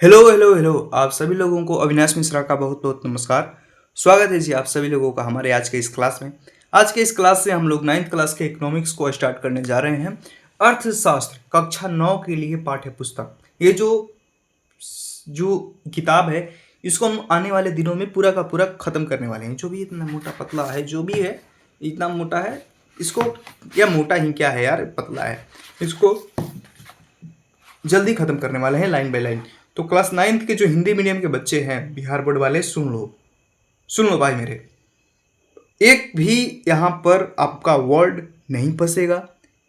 Hello hello hello आप सभी लोगों को अविनाश मिश्रा का बहुत बहुत नमस्कार। स्वागत है जी आप सभी लोगों का हमारे आज के इस क्लास में। आज के इस क्लास से हम लोग 9th क्लास के इकोनॉमिक्स को स्टार्ट करने जा रहे हैं। अर्थशास्त्र कक्षा 9 के लिए पाठ्य पुस्तक, ये जो जो किताब है इसको हम आने वाले दिनों में पूरा का पूरा ख़त्म करने वाले हैं। जो भी इतना मोटा पतला है, जो भी है इतना मोटा है इसको, या मोटा ही क्या है यार, पतला है, इसको जल्दी ख़त्म करने वाले हैं लाइन बाय लाइन। तो क्लास 9th के जो हिंदी मीडियम के बच्चे हैं बिहार बोर्ड वाले, सुन लो भाई मेरे। एक भी यहाँ पर आपका वर्ड नहीं फंसेगा,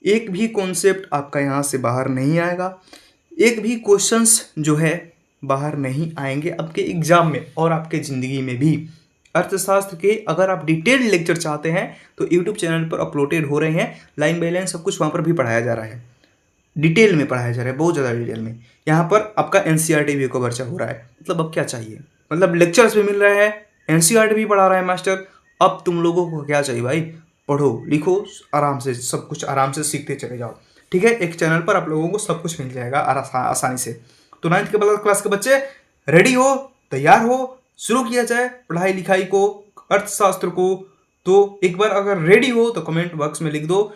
एक भी कॉन्सेप्ट आपका यहाँ से बाहर नहीं आएगा, एक भी क्वेश्चंस जो है बाहर नहीं आएंगे आपके एग्जाम में और आपके ज़िंदगी में भी। अर्थशास्त्र के अगर आप डिटेल्ड लेक्चर चाहते हैं तो यूट्यूब चैनल पर अपलोडेड हो रहे हैं, लाइन बाय लाइन सब कुछ वहाँ पर भी पढ़ाया जा रहा है, डिटेल में पढ़ाया जा रहा है, बहुत ज़्यादा डिटेल में। यहाँ पर आपका एनसीईआरटी भी कवर हो रहा है। मतलब अब क्या चाहिए, मतलब लेक्चर्स भी मिल रहे हैं, एनसीईआरटी भी पढ़ा रहा है मास्टर। अब तुम लोगों को क्या चाहिए भाई, पढ़ो लिखो आराम से, सब कुछ आराम से सीखते चले जाओ। ठीक है, एक चैनल पर आप लोगों को सब कुछ मिल जाएगा आसानी से। तो 9th के क्लास के बच्चे रेडी हो, तैयार हो, शुरू किया जाए पढ़ाई लिखाई को, अर्थशास्त्र को। तो एक बार अगर रेडी हो तो कमेंट बॉक्स में लिख दो,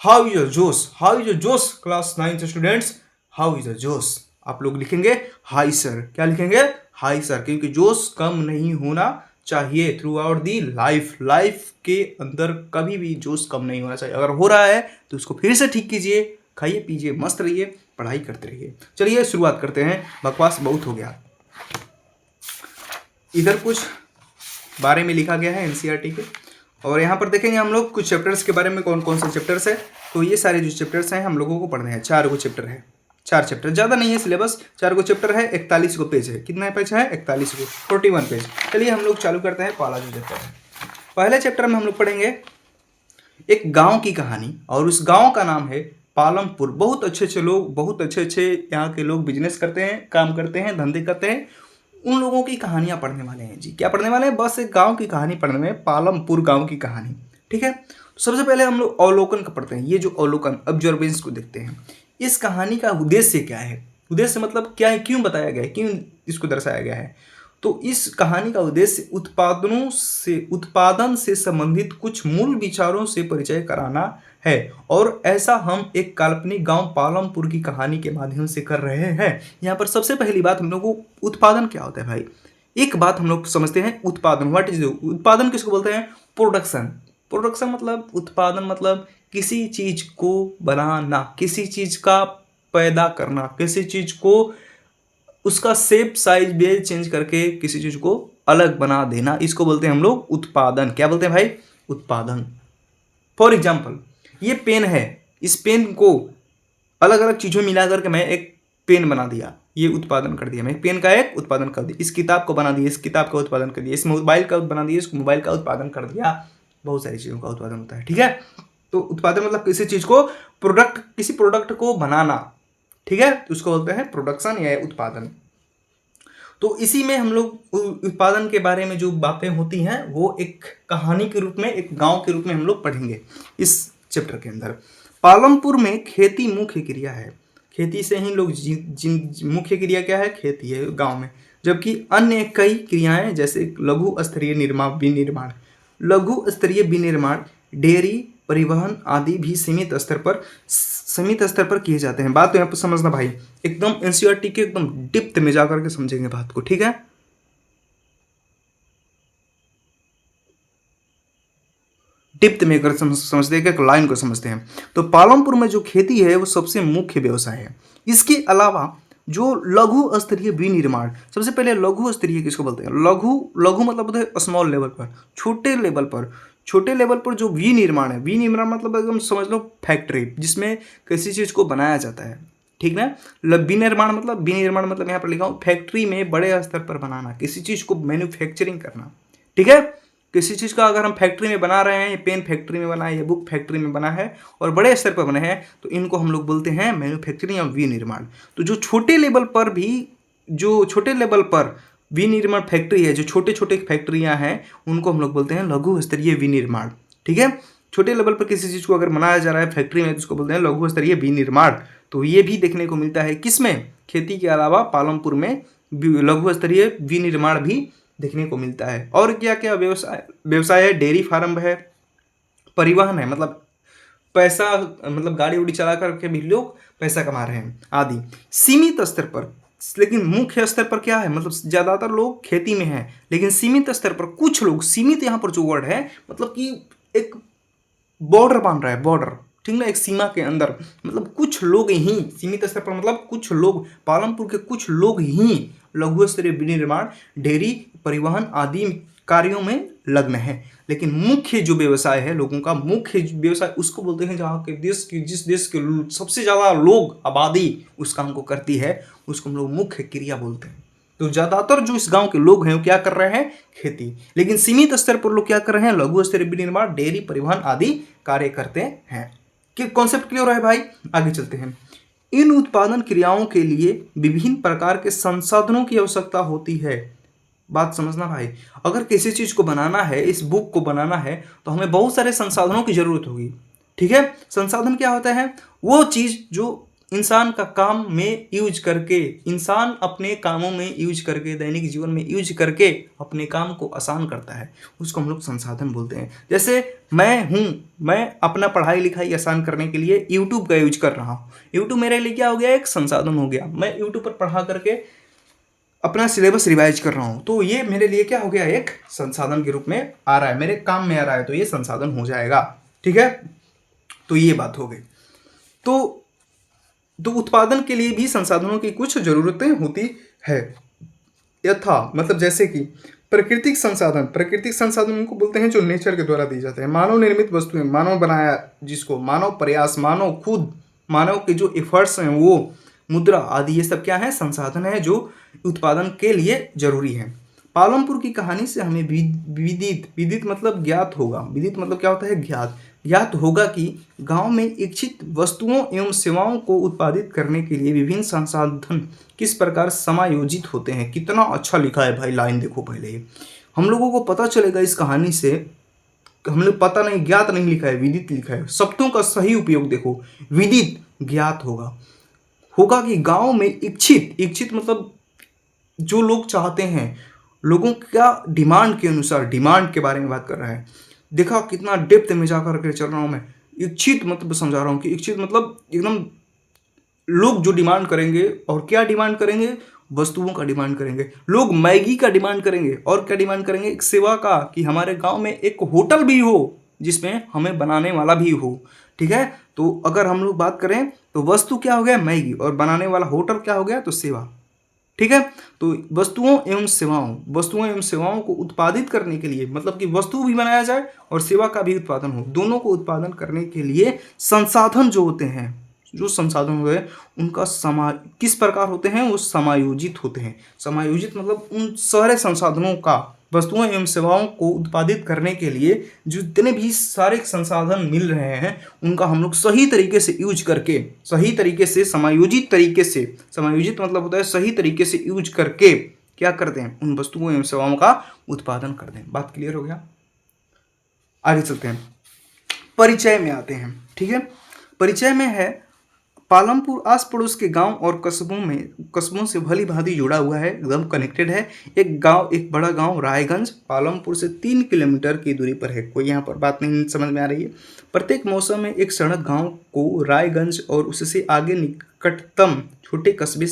हाउ इज योर जोश, हाउ इज योर जोश class 9th students, how is your जोश। आप लोग लिखेंगे हाई सर, क्या लिखेंगे, हाई सर, क्योंकि जोश कम नहीं होना चाहिए थ्रू आउट दी लाइफ के अंदर कभी भी जोश कम नहीं होना चाहिए। अगर हो रहा है तो उसको फिर से ठीक कीजिए, खाइए पीजिए, मस्त रहिए, पढ़ाई करते रहिए। चलिए शुरुआत करते हैं, बकवास बहुत हो गया। इधर कुछ बारे में लिखा गया है एनसीईआरटी के, और यहाँ पर देखेंगे हम लोग कुछ चैप्टर्स के बारे में, कौन कौन से चैप्टर्स है। तो ये सारे जो चैप्टर्स हैं हम लोगों को पढ़ने हैं। 4 गो चैप्टर है, 4 चैप्टर, ज़्यादा नहीं है सिलेबस, 4 गो चैप्टर है, 41 गो पेज है। कितना पेज है, 41 गो, 41 पेज। चलिए हम लोग चालू करते हैं पहला जो चैप्टर है। पहले चैप्टर में हम लोग पढ़ेंगे एक गाँव की कहानी, और उस गाँव का नाम है पालमपुर। बहुत अच्छे लोग, बहुत अच्छे यहाँ के लोग बिजनेस करते हैं, काम करते हैं, धंधे करते हैं, उन लोगों की कहानियां पढ़ने वाले हैं जी। क्या पढ़ने वाले हैं, बस एक गांव की कहानी पढ़ने में, पालमपुर गांव की कहानी। ठीक है, तो सबसे पहले हम लोग अवलोकन का पढ़ते हैं। ये जो अवलोकन, ऑब्जर्वेंस को देखते हैं। इस कहानी का उद्देश्य क्या है, उद्देश्य मतलब क्या है, क्यों बताया गया है, क्यों इसको दर्शाया गया है। तो इस कहानी का उद्देश्य उत्पादन से संबंधित कुछ मूल विचारों से परिचय कराना है, और ऐसा हम एक काल्पनिक गांव पालमपुर की कहानी के माध्यम से कर रहे हैं। यहाँ पर सबसे पहली बात हम लोग को, उत्पादन क्या होता है भाई। एक बात हम लोग समझते हैं, उत्पादन, व्हाट इज उत्पादन, किसको बोलते हैं, प्रोडक्शन। प्रोडक्शन मतलब, उत्पादन मतलब किसी चीज को बनाना, किसी चीज का पैदा करना, किसी चीज को उसका शेप साइज बेज चेंज करके किसी चीज को अलग बना देना, इसको बोलते हैं हम लोग उत्पादन। क्या बोलते हैं भाई, उत्पादन। फॉर एग्जाम्पल ये पेन है, इस पेन को अलग अलग चीज़ों में मिला करके मैं एक पेन बना दिया, ये उत्पादन कर दिया, मैं पेन का एक उत्पादन कर दिया। इस किताब को बना दिया, इस किताब का उत्पादन कर दिया। इस मोबाइल का बना दिया, इस मोबाइल का उत्पादन कर दिया। बहुत सारी चीज़ों का उत्पादन होता है। ठीक है, तो उत्पादन मतलब किसी चीज़ को, प्रोडक्ट, किसी प्रोडक्ट को बनाना। ठीक है, तो उसको बोलते हैं प्रोडक्शन या उत्पादन। तो इसी में हम लोग उत्पादन के बारे में जो बातें होती हैं वो एक कहानी के रूप में, एक गांव के रूप में हम लोग पढ़ेंगे इस चैप्टर के अंदर। पालमपुर में खेती मुख्य क्रिया है, खेती से ही लोग मुख्य क्रिया क्या है, खेती है गांव में। जबकि अन्य कई क्रियाएं जैसे लघु स्तरीय विनिर्माण, लघु स्तरीय विनिर्माण, डेयरी, परिवहन आदि भी सीमित स्तर पर किए जाते हैं। बात तो यहाँ पर समझना भाई, एकदम एनसीईआरटी के एकदम डिप्थ में जाकर के समझेंगे बात को। ठीक है, डिप्थ में अगर समझते हैं, एक लाइन को समझते हैं, तो पालमपुर में जो खेती है वो सबसे मुख्य व्यवसाय है। इसके अलावा जो लघु स्तरीय विनिर्माण, सबसे पहले लघु स्तरीय किसको बोलते हैं, लघु मतलब होता है स्मॉल लेवल पर, छोटे लेवल पर। छोटे लेवल पर जो विनिर्माण है, विनिर्माण मतलब एकदम समझ लो फैक्ट्री, जिसमें किसी चीज़ को बनाया जाता है। ठीक है, विनिर्माण मतलब यहाँ पर लिखा हूँ फैक्ट्री में बड़े स्तर पर बनाना, किसी चीज़ को मैन्युफैक्चरिंग करना। ठीक है, किसी चीज़ का अगर हम फैक्ट्री में बना रहे हैं, ये पेन फैक्ट्री में बना है, ये बुक फैक्ट्री में बना है और बड़े स्तर पर बने हैं, तो इनको हम लोग बोलते हैं मैन्युफैक्चरिंग या विनिर्माण। तो जो छोटे लेवल पर विनिर्माण फैक्ट्री है, जो छोटे छोटे फैक्ट्रियां हैं, उनको हम लोग बोलते हैं लघु स्तरीय विनिर्माण। ठीक है, छोटे लेवल पर किसी चीज़ को अगर बनाया जा रहा है फैक्ट्री में, तो उसको बोलते हैं लघु स्तरीय विनिर्माण। तो ये भी देखने को मिलता है किसमें, खेती के अलावा पालमपुर में लघु स्तरीय विनिर्माण भी देखने को मिलता है। और क्या क्या व्यवसाय है, डेयरी फार्म है, परिवहन है, मतलब पैसा, मतलब गाड़ी उड़ी चला करके भी लोग पैसा कमा रहे हैं आदि। सीमित स्तर पर, लेकिन मुख्य स्तर पर क्या है, मतलब ज़्यादातर लोग खेती में हैं, लेकिन सीमित स्तर पर कुछ लोग, सीमित यहाँ पर जो वर्ड है मतलब कि एक बॉर्डर बांध रहा है, बॉर्डर, ठीक ना, एक सीमा के अंदर, मतलब कुछ लोग ही, सीमित स्तर पर मतलब कुछ लोग, पालमपुर के कुछ लोग ही लघु स्तरीय विनिर्माण, डेयरी, परिवहन आदि कार्यों में लग्न है। लेकिन मुख्य जो व्यवसाय है लोगों का, मुख्य व्यवसाय उसको बोलते हैं जहाँ के देश की, जिस देश के सबसे ज़्यादा लोग, आबादी उस काम को करती है, उसको हम लोग मुख्य क्रिया बोलते हैं। तो ज़्यादातर जो इस गांव के लोग हैं वो क्या कर रहे हैं, खेती। लेकिन सीमित स्तर पर लोग क्या कर रहे हैं, लघु स्तरीय विनिर्माण, डेयरी, परिवहन आदि कार्य करते हैं। कि कॉन्सेप्ट क्लियर है भाई, आगे चलते हैं। इन उत्पादन क्रियाओं के लिए विभिन्न प्रकार के संसाधनों की आवश्यकता होती है। बात समझना भाई, अगर किसी चीज को बनाना है, इस बुक को बनाना है, तो हमें बहुत सारे संसाधनों की जरूरत होगी, ठीक है। संसाधन क्या होता है, वो चीज जो इंसान का काम में यूज करके, इंसान अपने कामों में यूज करके, दैनिक जीवन में यूज करके अपने काम को आसान करता है, उसको हम लोग संसाधन बोलते हैं। जैसे मैं अपना पढ़ाई लिखाई आसान करने के लिए यूट्यूब का यूज कर रहा हूँ। यूट्यूब मेरे लिए क्या हो गया, एक संसाधन हो गया। मैं यूट्यूब पर पढ़ा करके अपना सिलेबस रिवाइज कर रहा हूँ, तो ये मेरे लिए क्या हो गया, एक संसाधन के रूप में आ रहा है, मेरे काम में आ रहा है, तो ये संसाधन हो जाएगा, ठीक है। तो ये बात हो गई। तो उत्पादन के लिए भी संसाधनों की कुछ जरूरतें होती है, यथा मतलब जैसे कि प्राकृतिक संसाधन। प्राकृतिक संसाधन उनको बोलते हैं जो नेचर के द्वारा दी जाते हैं। मानव निर्मित वस्तुएं, मानव बनाया, जिसको मानव प्रयास, मानव खुद, मानव के जो एफर्ट्स हैं वो, मुद्रा आदि, ये सब क्या है, संसाधन है जो उत्पादन के लिए जरूरी है। पालमपुर की कहानी से हमें विदित मतलब ज्ञात होगा, विदित मतलब क्या होता है, ज्ञात होगा कि गांव में इच्छित वस्तुओं एवं सेवाओं को उत्पादित करने के लिए विभिन्न संसाधन किस प्रकार समायोजित होते हैं। कितना अच्छा लिखा है भाई, लाइन देखो पहले ही, हम लोगों को पता चलेगा इस कहानी से। हम लोग पता नहीं, ज्ञात नहीं लिखा है, विदित लिखा है। शब्दों का सही उपयोग देखो, विदित ज्ञात होगा कि गांव में इच्छित मतलब जो लोग चाहते हैं, लोगों का डिमांड के अनुसार, डिमांड के बारे में बात कर रहा है। देखा कितना डेप्थ में जाकर के चल रहा हूं मैं। इच्छित मतलब समझा रहा हूं कि इच्छित मतलब एकदम लोग जो डिमांड करेंगे, और क्या डिमांड करेंगे, वस्तुओं का डिमांड करेंगे। लोग मैगी का डिमांड करेंगे, और क्या डिमांड करेंगे, एक सेवा का, कि हमारे गांव में एक होटल भी हो जिसमें हमें बनाने वाला भी हो, ठीक है। तो अगर हम लोग बात करें तो वस्तु क्या हो गया, मैगी, और बनाने वाला होटल क्या हो गया, तो सेवा, ठीक है। तो वस्तुओं एवं सेवाओं को उत्पादित करने के लिए, मतलब कि वस्तु भी बनाया जाए और सेवा का भी उत्पादन हो, दोनों को उत्पादन करने के लिए संसाधन जो होते हैं, जो संसाधन होते हैं उनका किस प्रकार होते हैं, वो समायोजित होते हैं। समायोजित मतलब उन सारे संसाधनों का, वस्तुओं एवं सेवाओं को उत्पादित करने के लिए जितने भी सारे संसाधन मिल रहे हैं उनका हम लोग सही तरीके से यूज करके, सही तरीके से, समायोजित तरीके से, समायोजित मतलब होता है सही तरीके से यूज करके क्या करते हैं, उन वस्तुओं एवं सेवाओं का उत्पादन करते हैं। बात क्लियर हो गया, आगे चलते हैं, परिचय में आते हैं, ठीक है। परिचय में है, पालमपुर आस पड़ोस के गांव और कस्बों से भली भांति जुड़ा हुआ है, एकदम कनेक्टेड है। एक बड़ा गांव रायगंज पालमपुर से 3 किलोमीटर की दूरी पर है। कोई यहाँ पर बात नहीं समझ में आ रही है। प्रत्येक मौसम में एक सड़क गांव को रायगंज और उससे आगे निकटतम छोटे कस्बे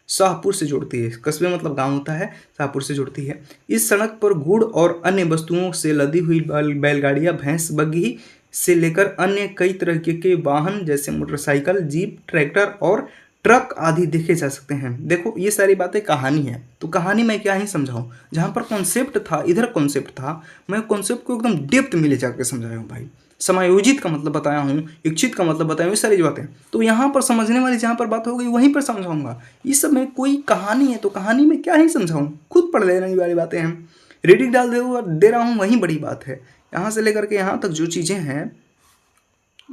शाहपुर से जोड़ती है। कस्बे मतलब गांव होता है, शाहपुर से जोड़ती है। इस सड़क पर गुड़ और अन्य वस्तुओं से लदी हुई बैलगाड़ियां, भैंस बग्घी से लेकर अन्य कई तरह के वाहन जैसे मोटरसाइकिल, जीप, ट्रैक्टर और ट्रक आदि देखे जा सकते हैं। देखो ये सारी बातें कहानी है, तो कहानी में क्या ही समझाऊं, जहां पर कॉन्सेप्ट था, इधर कॉन्सेप्ट था, मैं कॉन्सेप्ट को एकदम डेप्थ में ले जाकर समझाया हूँ भाई। समायोजित का मतलब बताया हूँ, इच्छित का मतलब बताया हूँ, ये सारी बातें तो यहाँ पर समझने वाली जहाँ पर बात हो गई वहीं पर समझाऊंगा। इस सब में कोई कहानी है तो कहानी में क्या ही समझाऊं, खुद पढ़ लेने वाली बातें हैं। रीडिंग डाल दे रहा हूँ, वहीं बड़ी बात है। यहाँ से लेकर के यहाँ तक जो चीज़ें हैं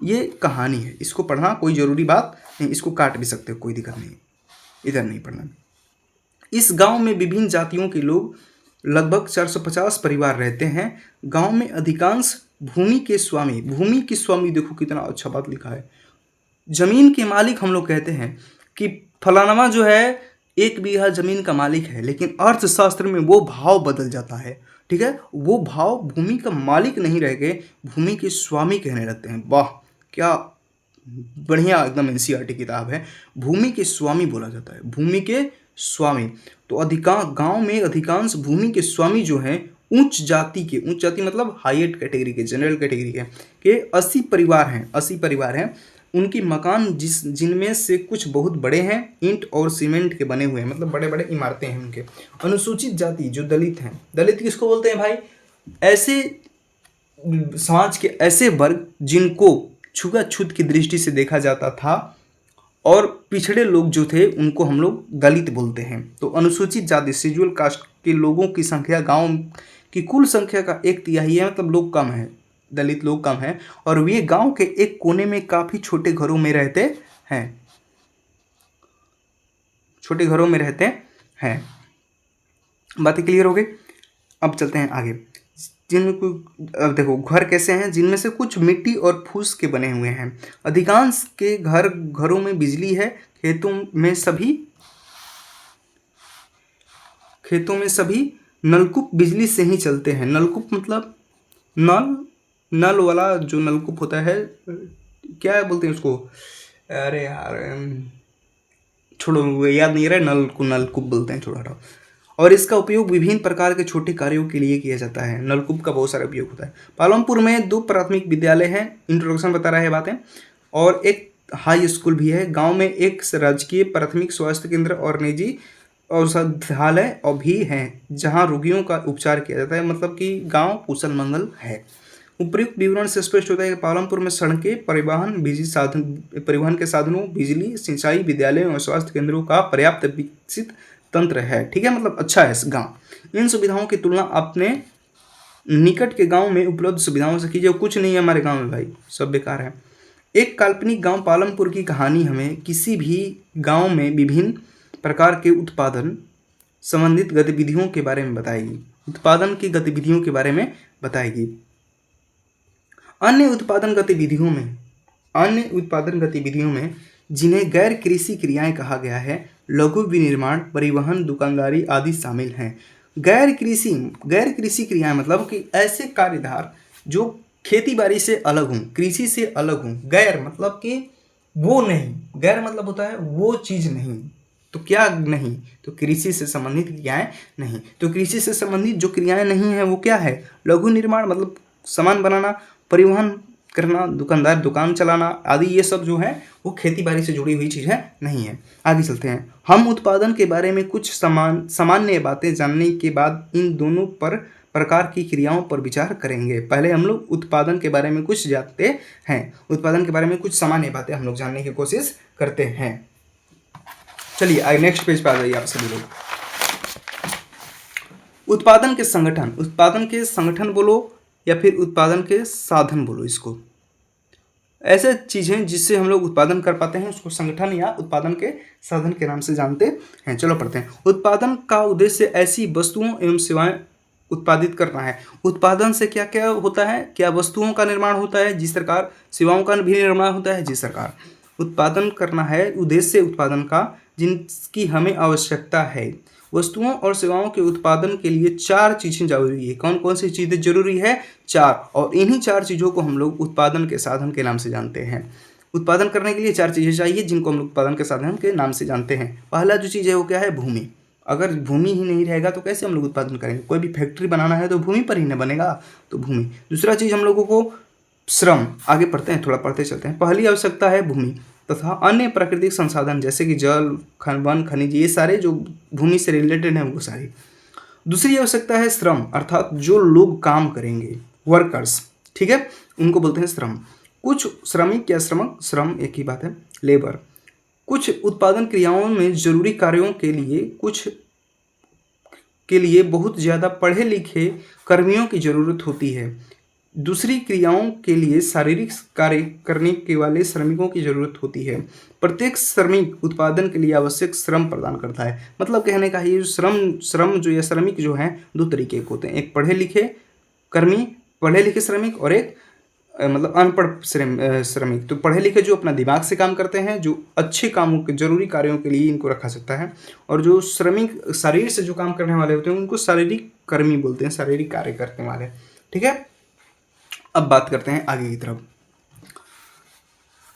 ये कहानी है, इसको पढ़ना कोई ज़रूरी बात नहीं, इसको काट भी सकते हो, कोई दिक्कत नहीं, इधर नहीं पढ़ना। इस गांव में विभिन्न जातियों के लोग, लगभग 450 परिवार रहते हैं। गांव में अधिकांश भूमि के स्वामी देखो कितना अच्छा बात लिखा है, जमीन के मालिक हम लोग कहते हैं कि फलाना जो है 1 बीघा जमीन का मालिक है, लेकिन अर्थशास्त्र में वो भाव बदल जाता है। ठीक है, वो भाव भूमि का मालिक नहीं रह गए, भूमि के स्वामी कहने लगते हैं। वाह, क्या बढ़िया एकदम एनसीईआरटी किताब है। भूमि के स्वामी बोला जाता है, भूमि के स्वामी। तो अधिकांश गांव में अधिकांश भूमि के स्वामी जो हैं उच्च जाति मतलब हाईएस्ट कैटेगरी के, जनरल कैटेगरी के 80 परिवार हैं, 80 परिवार हैं। उनकी मकान जिनमें से कुछ बहुत बड़े हैं, ईंट और सीमेंट के बने हुए हैं, मतलब बड़े बड़े इमारतें हैं उनके। अनुसूचित जाति जो दलित हैं, दलित किसको बोलते हैं भाई? ऐसे समाज के ऐसे वर्ग जिनको छुआछूत की दृष्टि से देखा जाता था, और पिछड़े लोग जो थे उनको हम लोग दलित बोलते हैं। तो अनुसूचित जाति शेड्यूल कास्ट के लोगों की संख्या गांव की कुल संख्या का 1/3 है, मतलब लोग कम हैं, दलित लोग कम हैं, और वे गांव के एक कोने में काफ़ी छोटे घरों में रहते हैं, छोटे घरों में रहते हैं। बातें क्लियर हो गई? अब चलते हैं आगे। जिनमें कोई, अब देखो घर कैसे हैं, जिनमें से कुछ मिट्टी और फूस के बने हुए हैं। अधिकांश के घरों में बिजली है। खेतों में सभी नलकूप बिजली से ही चलते हैं। नलकूप मतलब नल वाला जो नलकूप होता है, क्या बोलते हैं उसको? अरे यार छोड़ो, याद नहीं रहा। नलकूप बोलते हैं, छोड़ा हटाओ। और इसका उपयोग विभिन्न प्रकार के छोटे कार्यों के लिए किया जाता है। नलकूप का बहुत सारा उपयोग होता है। पालमपुर में 2 प्राथमिक विद्यालय हैं, इंट्रोडक्शन बता रहा है बातें, और एक हाई स्कूल भी है। गांव में एक राजकीय प्राथमिक स्वास्थ्य केंद्र और निजी औषधालय भी हैं, जहां रोगियों का उपचार किया जाता है। मतलब कि गांव कुशल मंगल है। उपयुक्त विवरण से स्पष्ट होता है कि पालमपुर में सड़कें, परिवहन के साधनों, बिजली, सिंचाई, विद्यालयों और स्वास्थ्य केंद्रों का पर्याप्त विकसित तंत्र है। ठीक है, मतलब अच्छा है गांव। इन सुविधाओं की तुलना अपने निकट के गांव में उपलब्ध सुविधाओं से कीजिए। कुछ नहीं है हमारे गांव में भाई, सब बेकार है। एक काल्पनिक गांव पालमपुर की कहानी हमें किसी भी गांव में विभिन्न प्रकार के उत्पादन संबंधित गतिविधियों के बारे में बताएगी। उत्पादन की गतिविधियों के बारे में बताएगी। अन्य उत्पादन गतिविधियों में जिन्हें गैर कृषि क्रियाएं कहा गया है, लघु विनिर्माण, परिवहन, दुकानदारी आदि शामिल हैं। गैर कृषि क्रियाएं मतलब कि ऐसे कार्यधार जो खेती बाड़ी से अलग हों, कृषि से अलग हों। गैर मतलब कि वो नहीं, गैर मतलब होता है वो चीज़ नहीं। तो क्या नहीं? तो कृषि से संबंधित क्रियाएं नहीं। तो कृषि से संबंधित जो क्रियाएं नहीं है वो क्या है? लघु निर्माण मतलब सामान बनाना, परिवहन करना, दुकान चलाना आदि, ये सब जो है वो खेती बाड़ी से जुड़ी हुई चीज़ है, नहीं है। आगे चलते हैं। हम उत्पादन के बारे में कुछ सामान्य बातें जानने के बाद इन दोनों प्रकार की क्रियाओं पर विचार करेंगे। पहले हम लोग उत्पादन के बारे में कुछ जानते हैं। उत्पादन के बारे में कुछ सामान्य बातें हम लोग जानने की कोशिश करते हैं। चलिए आगे नेक्स्ट पेज पर आ जाइए आप सभी लोग। उत्पादन के संगठन बोलो या फिर उत्पादन के साधन बोलो। इसको ऐसे चीज़ें जिससे हम लोग उत्पादन कर पाते हैं उसको संगठन या उत्पादन के साधन के नाम से जानते हैं। चलो पढ़ते हैं। उत्पादन का उद्देश्य ऐसी वस्तुओं एवं सेवाएं उत्पादित करना है। उत्पादन से क्या क्या होता है? क्या वस्तुओं का निर्माण होता है? जिस प्रकार सेवाओं का भी निर्माण होता है। जिस प्रकार उत्पादन करना है, उद्देश्य उत्पादन का जिनकी हमें आवश्यकता है। वस्तुओं और सेवाओं के उत्पादन के लिए 4 चीज़ें जरूरी है। कौन कौन सी चीज़ें जरूरी है? 4। और इन्हीं 4 चीज़ों को हम लोग उत्पादन के साधन के नाम से जानते हैं। उत्पादन करने के लिए 4 चीज़ें चाहिए जिनको हम लोग उत्पादन के साधन के नाम से जानते हैं। पहला जो चीज़ है वो क्या है? भूमि। अगर भूमि ही नहीं रहेगा तो कैसे हम लोग उत्पादन करेंगे? कोई भी फैक्ट्री बनाना है तो भूमि पर ही न बनेगा, तो भूमि। दूसरा चीज़ हम लोगों को श्रम। आगे पढ़ते हैं, थोड़ा पढ़ते चलते हैं। पहली आवश्यकता है भूमि तथा अन्य प्राकृतिक संसाधन जैसे कि जल, वन, खनिज, ये सारे जो भूमि से रिलेटेड हैं वो सारी। दूसरी आवश्यकता है श्रम, अर्थात जो लोग काम करेंगे, वर्कर्स। ठीक है, उनको बोलते हैं श्रम। कुछ श्रमिक या श्रम एक ही बात है, लेबर। कुछ उत्पादन क्रियाओं में जरूरी कार्यों के लिए बहुत ज़्यादा पढ़े लिखे कर्मियों की ज़रूरत होती है। दूसरी क्रियाओं के लिए शारीरिक कार्य करने के वाले श्रमिकों की ज़रूरत होती है। प्रत्येक श्रमिक उत्पादन के लिए आवश्यक श्रम प्रदान करता है। मतलब कहने का ये श्रम जो या श्रमिक जो हैं 2 तरीके के होते हैं। एक पढ़े लिखे कर्मी, पढ़े लिखे श्रमिक, और एक मतलब अनपढ़ श्रमिक। तो पढ़े लिखे जो अपना दिमाग से काम करते हैं, जो अच्छे कामों के जरूरी कार्यों के लिए इनको रखा सकता है, और जो श्रमिक शरीर से जो काम करने वाले होते हैं उनको शारीरिक कर्मी बोलते हैं, शारीरिक कार्य करने वाले। ठीक है, अब बात करते हैं आगे की तरफ।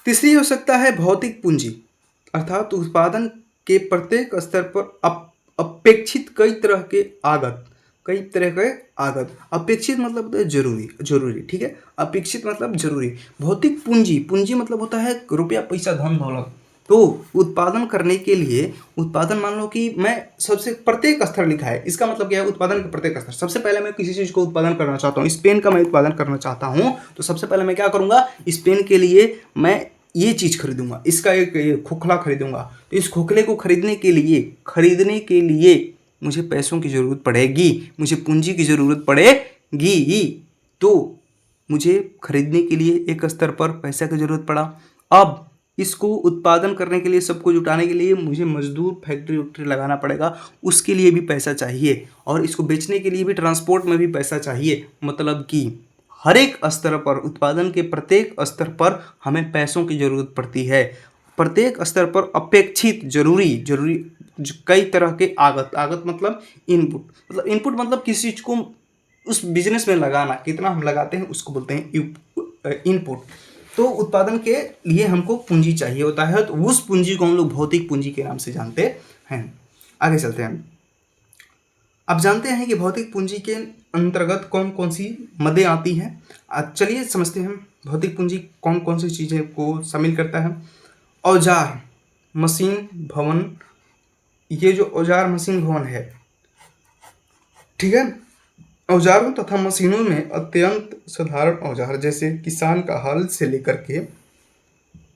तीसरी हो सकता है भौतिक पूंजी, अर्थात उत्पादन के प्रत्येक स्तर पर अपेक्षित कई तरह के आगत, कई तरह के आगत। अपेक्षित मतलब होता है जरूरी, जरूरी। ठीक है, अपेक्षित मतलब जरूरी। भौतिक पूंजी, पूंजी मतलब होता है रुपया, पैसा, धन दौलत। तो उत्पादन करने के लिए, उत्पादन मान लो कि मैं सबसे प्रत्येक स्तर लिखा है, इसका मतलब क्या है, उत्पादन के प्रत्येक स्तर। सबसे पहले मैं किसी चीज़ को उत्पादन करना चाहता हूँ, इस पेन का मैं उत्पादन करना चाहता हूँ, तो सबसे पहले मैं क्या करूँगा, इस पेन के लिए मैं ये चीज़ खरीदूंगा, इसका एक खोखला खरीदूंगा। तो इस खोखले को खरीदने के लिए मुझे पैसों की ज़रूरत पड़ेगी, मुझे पूंजी की ज़रूरत पड़ेगी। तो मुझे खरीदने के लिए एक स्तर पर पैसा की ज़रूरत पड़ा। अब इसको उत्पादन करने के लिए, सबको जुटाने के लिए मुझे मजदूर, फैक्ट्री वैक्ट्री लगाना पड़ेगा, उसके लिए भी पैसा चाहिए, और इसको बेचने के लिए भी, ट्रांसपोर्ट में भी पैसा चाहिए। मतलब कि हर एक स्तर पर, उत्पादन के प्रत्येक स्तर पर हमें पैसों की ज़रूरत पड़ती है। प्रत्येक स्तर पर अपेक्षित, जरूरी कई तरह के आगत, आगत मतलब इनपुट, मतलब इनपुट मतलब किसी चीज़ को उस बिजनेस में लगाना, कितना हम लगाते हैं उसको बोलते हैं इनपुट। तो उत्पादन के लिए हमको पूंजी चाहिए होता है, तो उस पूंजी को हम लोग भौतिक पूंजी के नाम से जानते हैं। आगे चलते हैं। अब जानते हैं कि भौतिक पूंजी के अंतर्गत कौन कौन सी मदें आती हैं। चलिए समझते हैं भौतिक पूंजी कौन कौन सी चीज़ें को शामिल करता है। औजार, मशीन, भवन। ये जो औजार, मशीन, भवन है, ठीक है, औजारों तथा मशीनों में अत्यंत साधारण औजार जैसे किसान का हल से लेकर के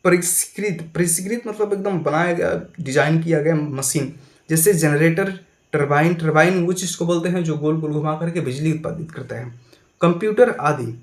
परिष्कृत मतलब एकदम बनाया गया, डिजाइन किया गया मशीन, जैसे जनरेटर, टरबाइन वो चीज़ को बोलते हैं जो गोल गोल घुमा करके बिजली उत्पादित करता है, कंप्यूटर आदि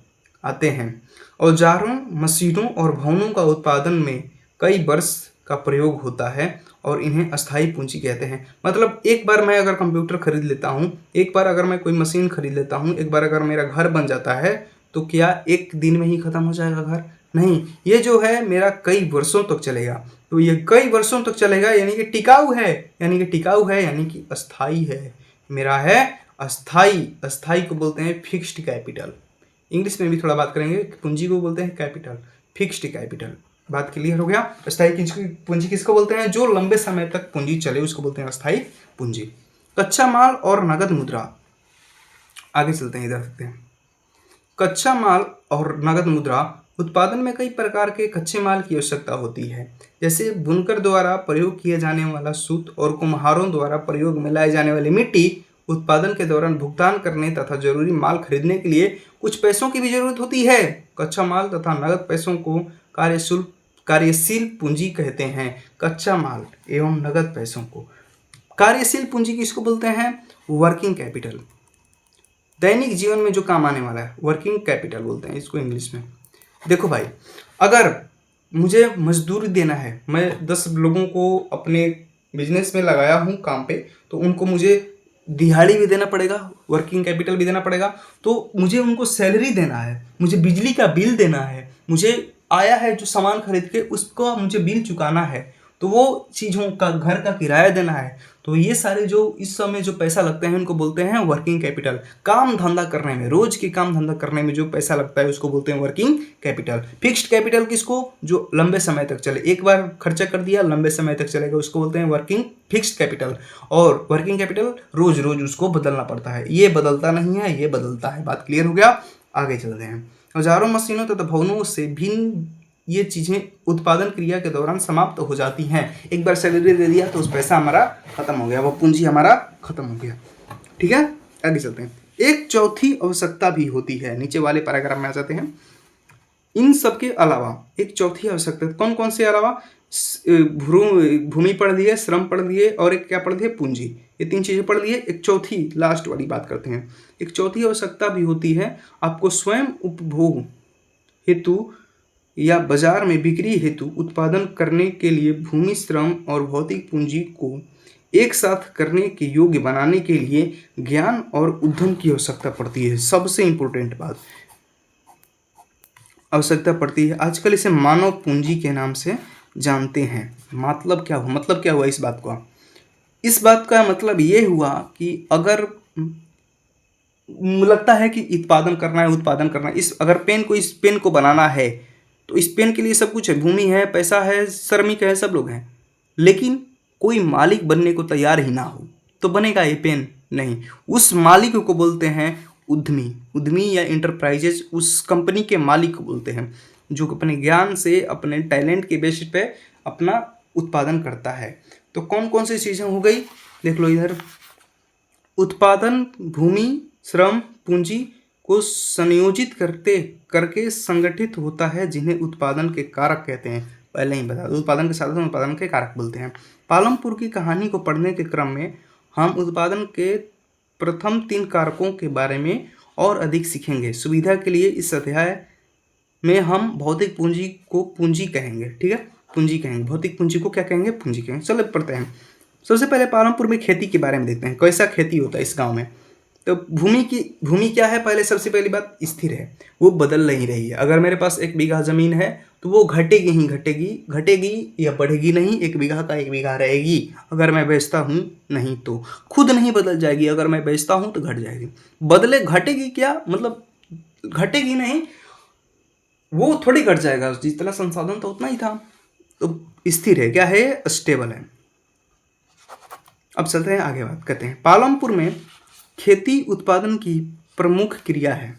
आते हैं। औजारों, मशीनों और भवनों का उत्पादन में कई वर्ष का प्रयोग होता है और इन्हें अस्थायी पूंजी कहते हैं। मतलब एक बार मैं अगर कंप्यूटर खरीद लेता हूँ, एक बार अगर मैं कोई मशीन खरीद लेता हूँ, एक बार अगर मेरा घर बन जाता है, तो क्या एक दिन में ही ख़त्म हो जाएगा घर? नहीं, ये जो है मेरा कई वर्षों तक चलेगा। तो ये कई वर्षों तक चलेगा, यानी कि टिकाऊ है, यानी कि अस्थाई है। मेरा है अस्थाई। अस्थाई को बोलते हैं फिक्स्ड कैपिटल। इंग्लिश में भी थोड़ा बात करेंगे, पूंजी को बोलते हैं कैपिटल, फिक्स्ड कैपिटल। बात क्लियर हो गया। अस्थाई पूंजी किसको बोलते हैं? जो लंबे समय तक पूंजी चले उसको बोलते हैं अस्थाई पूंजी। कच्चा माल और नगद मुद्रा। आगे चलते हैं, इधर देखते हैं। कच्चा माल और नगद मुद्रा। उत्पादन में कई प्रकार के कच्चे माल की आवश्यकता होती है, जैसे बुनकर द्वारा प्रयोग किया जाने वाला सूत और कुम्हारों द्वारा प्रयोग में लाई जाने वाली मिट्टी। उत्पादन के दौरान भुगतान करने तथा जरूरी माल खरीदने के लिए कुछ पैसों की भी जरूरत होती है। कच्चा माल तथा नगद पैसों को कार्यशील पूंजी कहते हैं। कच्चा माल एवं नगद पैसों को कार्यशील पूंजी किसको बोलते हैं? Working capital. दैनिक जीवन में जो काम आने वाला है वर्किंग कैपिटल बोलते हैं इसको इंग्लिश में। देखो भाई, अगर मुझे मजदूरी देना है, मैं 10 लोगों को अपने बिजनेस में लगाया हूँ काम पे, तो उनको मुझे दिहाड़ी भी देना पड़ेगा, वर्किंग कैपिटल भी देना पड़ेगा। तो मुझे उनको सैलरी देना है, मुझे बिजली का बिल देना है, मुझे आया है जो सामान खरीद के उसको मुझे बिल चुकाना है, तो वो चीज़ों का, घर का किराया देना है। तो ये सारे जो इस समय जो पैसा लगते हैं उनको बोलते हैं वर्किंग कैपिटल। काम धंधा करने में, रोज के काम धंधा करने में जो पैसा लगता है उसको बोलते हैं वर्किंग कैपिटल। फिक्स्ड कैपिटल किसको? जो लंबे समय तक चले, एक बार खर्चा कर दिया लंबे समय तक चलेगा, उसको बोलते हैं वर्किंग फिक्स्ड कैपिटल। और वर्किंग कैपिटल रोज रोज उसको बदलना पड़ता है, ये बदलता नहीं है, ये बदलता है। बात क्लियर हो गया। आगे चलते हैं। औजारों, मशीनों तथा भवनों से भिन्न ये चीज़ें उत्पादन क्रिया के दौरान समाप्त हो जाती हैं। एक बार सैलरी दे दिया तो उस पैसा हमारा खत्म हो गया, वो पूंजी हमारा खत्म हो गया। ठीक है, आगे चलते हैं। एक चौथी आवश्यकता भी होती है, नीचे वाले पैराग्राफ में आ जाते हैं। इन सब के अलावा एक चौथी आवश्यकता, कौन कौन से अलावा? भूमि पढ़ लिए, श्रम पढ़ लिए, और एक क्या पढ़ लिए? पूंजी। ये 3 चीज़ें पढ़ लिए। एक चौथी, लास्ट वाली बात करते हैं। एक चौथी आवश्यकता भी होती है, आपको स्वयं उपभोग हेतु या बाजार में बिक्री हेतु उत्पादन करने के लिए भूमि, श्रम और भौतिक पूंजी को एक साथ करने के योग्य बनाने के लिए ज्ञान और उद्यम की आवश्यकता पड़ती है। सबसे इंपॉर्टेंट बात, आवश्यकता पड़ती है। आजकल इसे मानव पूंजी के नाम से जानते हैं। मतलब क्या हुआ इस बात का? इस बात का मतलब ये हुआ कि अगर लगता है कि उत्पादन करना है, इस पेन को बनाना है, तो इस पेन के लिए सब कुछ है, भूमि है, पैसा है, श्रमिक है, सब लोग हैं, लेकिन कोई मालिक बनने को तैयार ही ना हो तो बनेगा ये पेन? नहीं। उस मालिक को बोलते हैं उद्यमी या इंटरप्राइजेज। उस कंपनी के मालिक को बोलते हैं जो अपने ज्ञान से, अपने टैलेंट के बेसिस पे अपना उत्पादन करता है। तो कौन कौन सी चीज़ें हो गई, देख लो इधर। उत्पादन भूमि, श्रम, पूंजी को संयोजित करके संगठित होता है, जिन्हें उत्पादन के कारक कहते हैं। पहले ही बता दो, उत्पादन के साधन उत्पादन के कारक बोलते हैं। पालमपुर की कहानी को पढ़ने के क्रम में हम उत्पादन के प्रथम 3 कारकों के बारे में और अधिक सीखेंगे। सुविधा के लिए इस अध्याय में हम भौतिक पूंजी को पूंजी कहेंगे, ठीक है, पूंजी कहेंगे। भौतिक पूंजी को क्या कहेंगे? पूंजी कहेंगे। चलो पढ़ते हैं। सबसे पहले पालमपुर में खेती के बारे में देखते हैं, कैसा खेती होता है इस गांव में। तो भूमि क्या है? पहले सबसे पहली बात, स्थिर है, वो बदल नहीं रही है। अगर मेरे पास 1 बीघा ज़मीन है तो वो घटेगी या बढ़ेगी नहीं, 1 बीघा का 1 बीघा रहेगी। अगर मैं बेचता हूँ नहीं तो खुद नहीं बदल जाएगी, अगर मैं बेचता हूँ तो घट जाएगी। घटेगी क्या मतलब? घटेगी नहीं, वो थोड़ी घट जाएगा, जितना संसाधन था उतना ही था। तो स्थिर है, क्या है? स्टेबल है। अब चलते हैं आगे, बात करते हैं। पालमपुर में खेती उत्पादन की प्रमुख क्रिया है।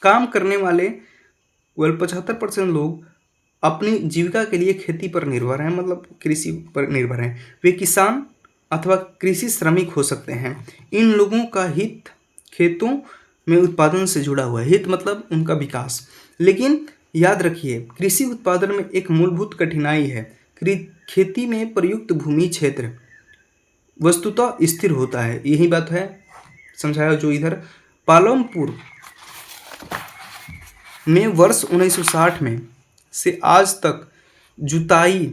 काम करने वाले 75% लोग अपनी जीविका के लिए खेती पर निर्भर हैं, मतलब कृषि पर निर्भर हैं। वे किसान अथवा कृषि श्रमिक हो सकते हैं। इन लोगों का हित खेतों में उत्पादन से जुड़ा हुआ है। हित मतलब उनका विकास। लेकिन याद रखिए, कृषि उत्पादन में एक मूलभूत कठिनाई है। खेती में प्रयुक्त भूमि क्षेत्र वस्तुतः स्थिर होता है। यही बात है समझाया जो इधर। पालमपुर में वर्ष 1960 में से आज तक जुताई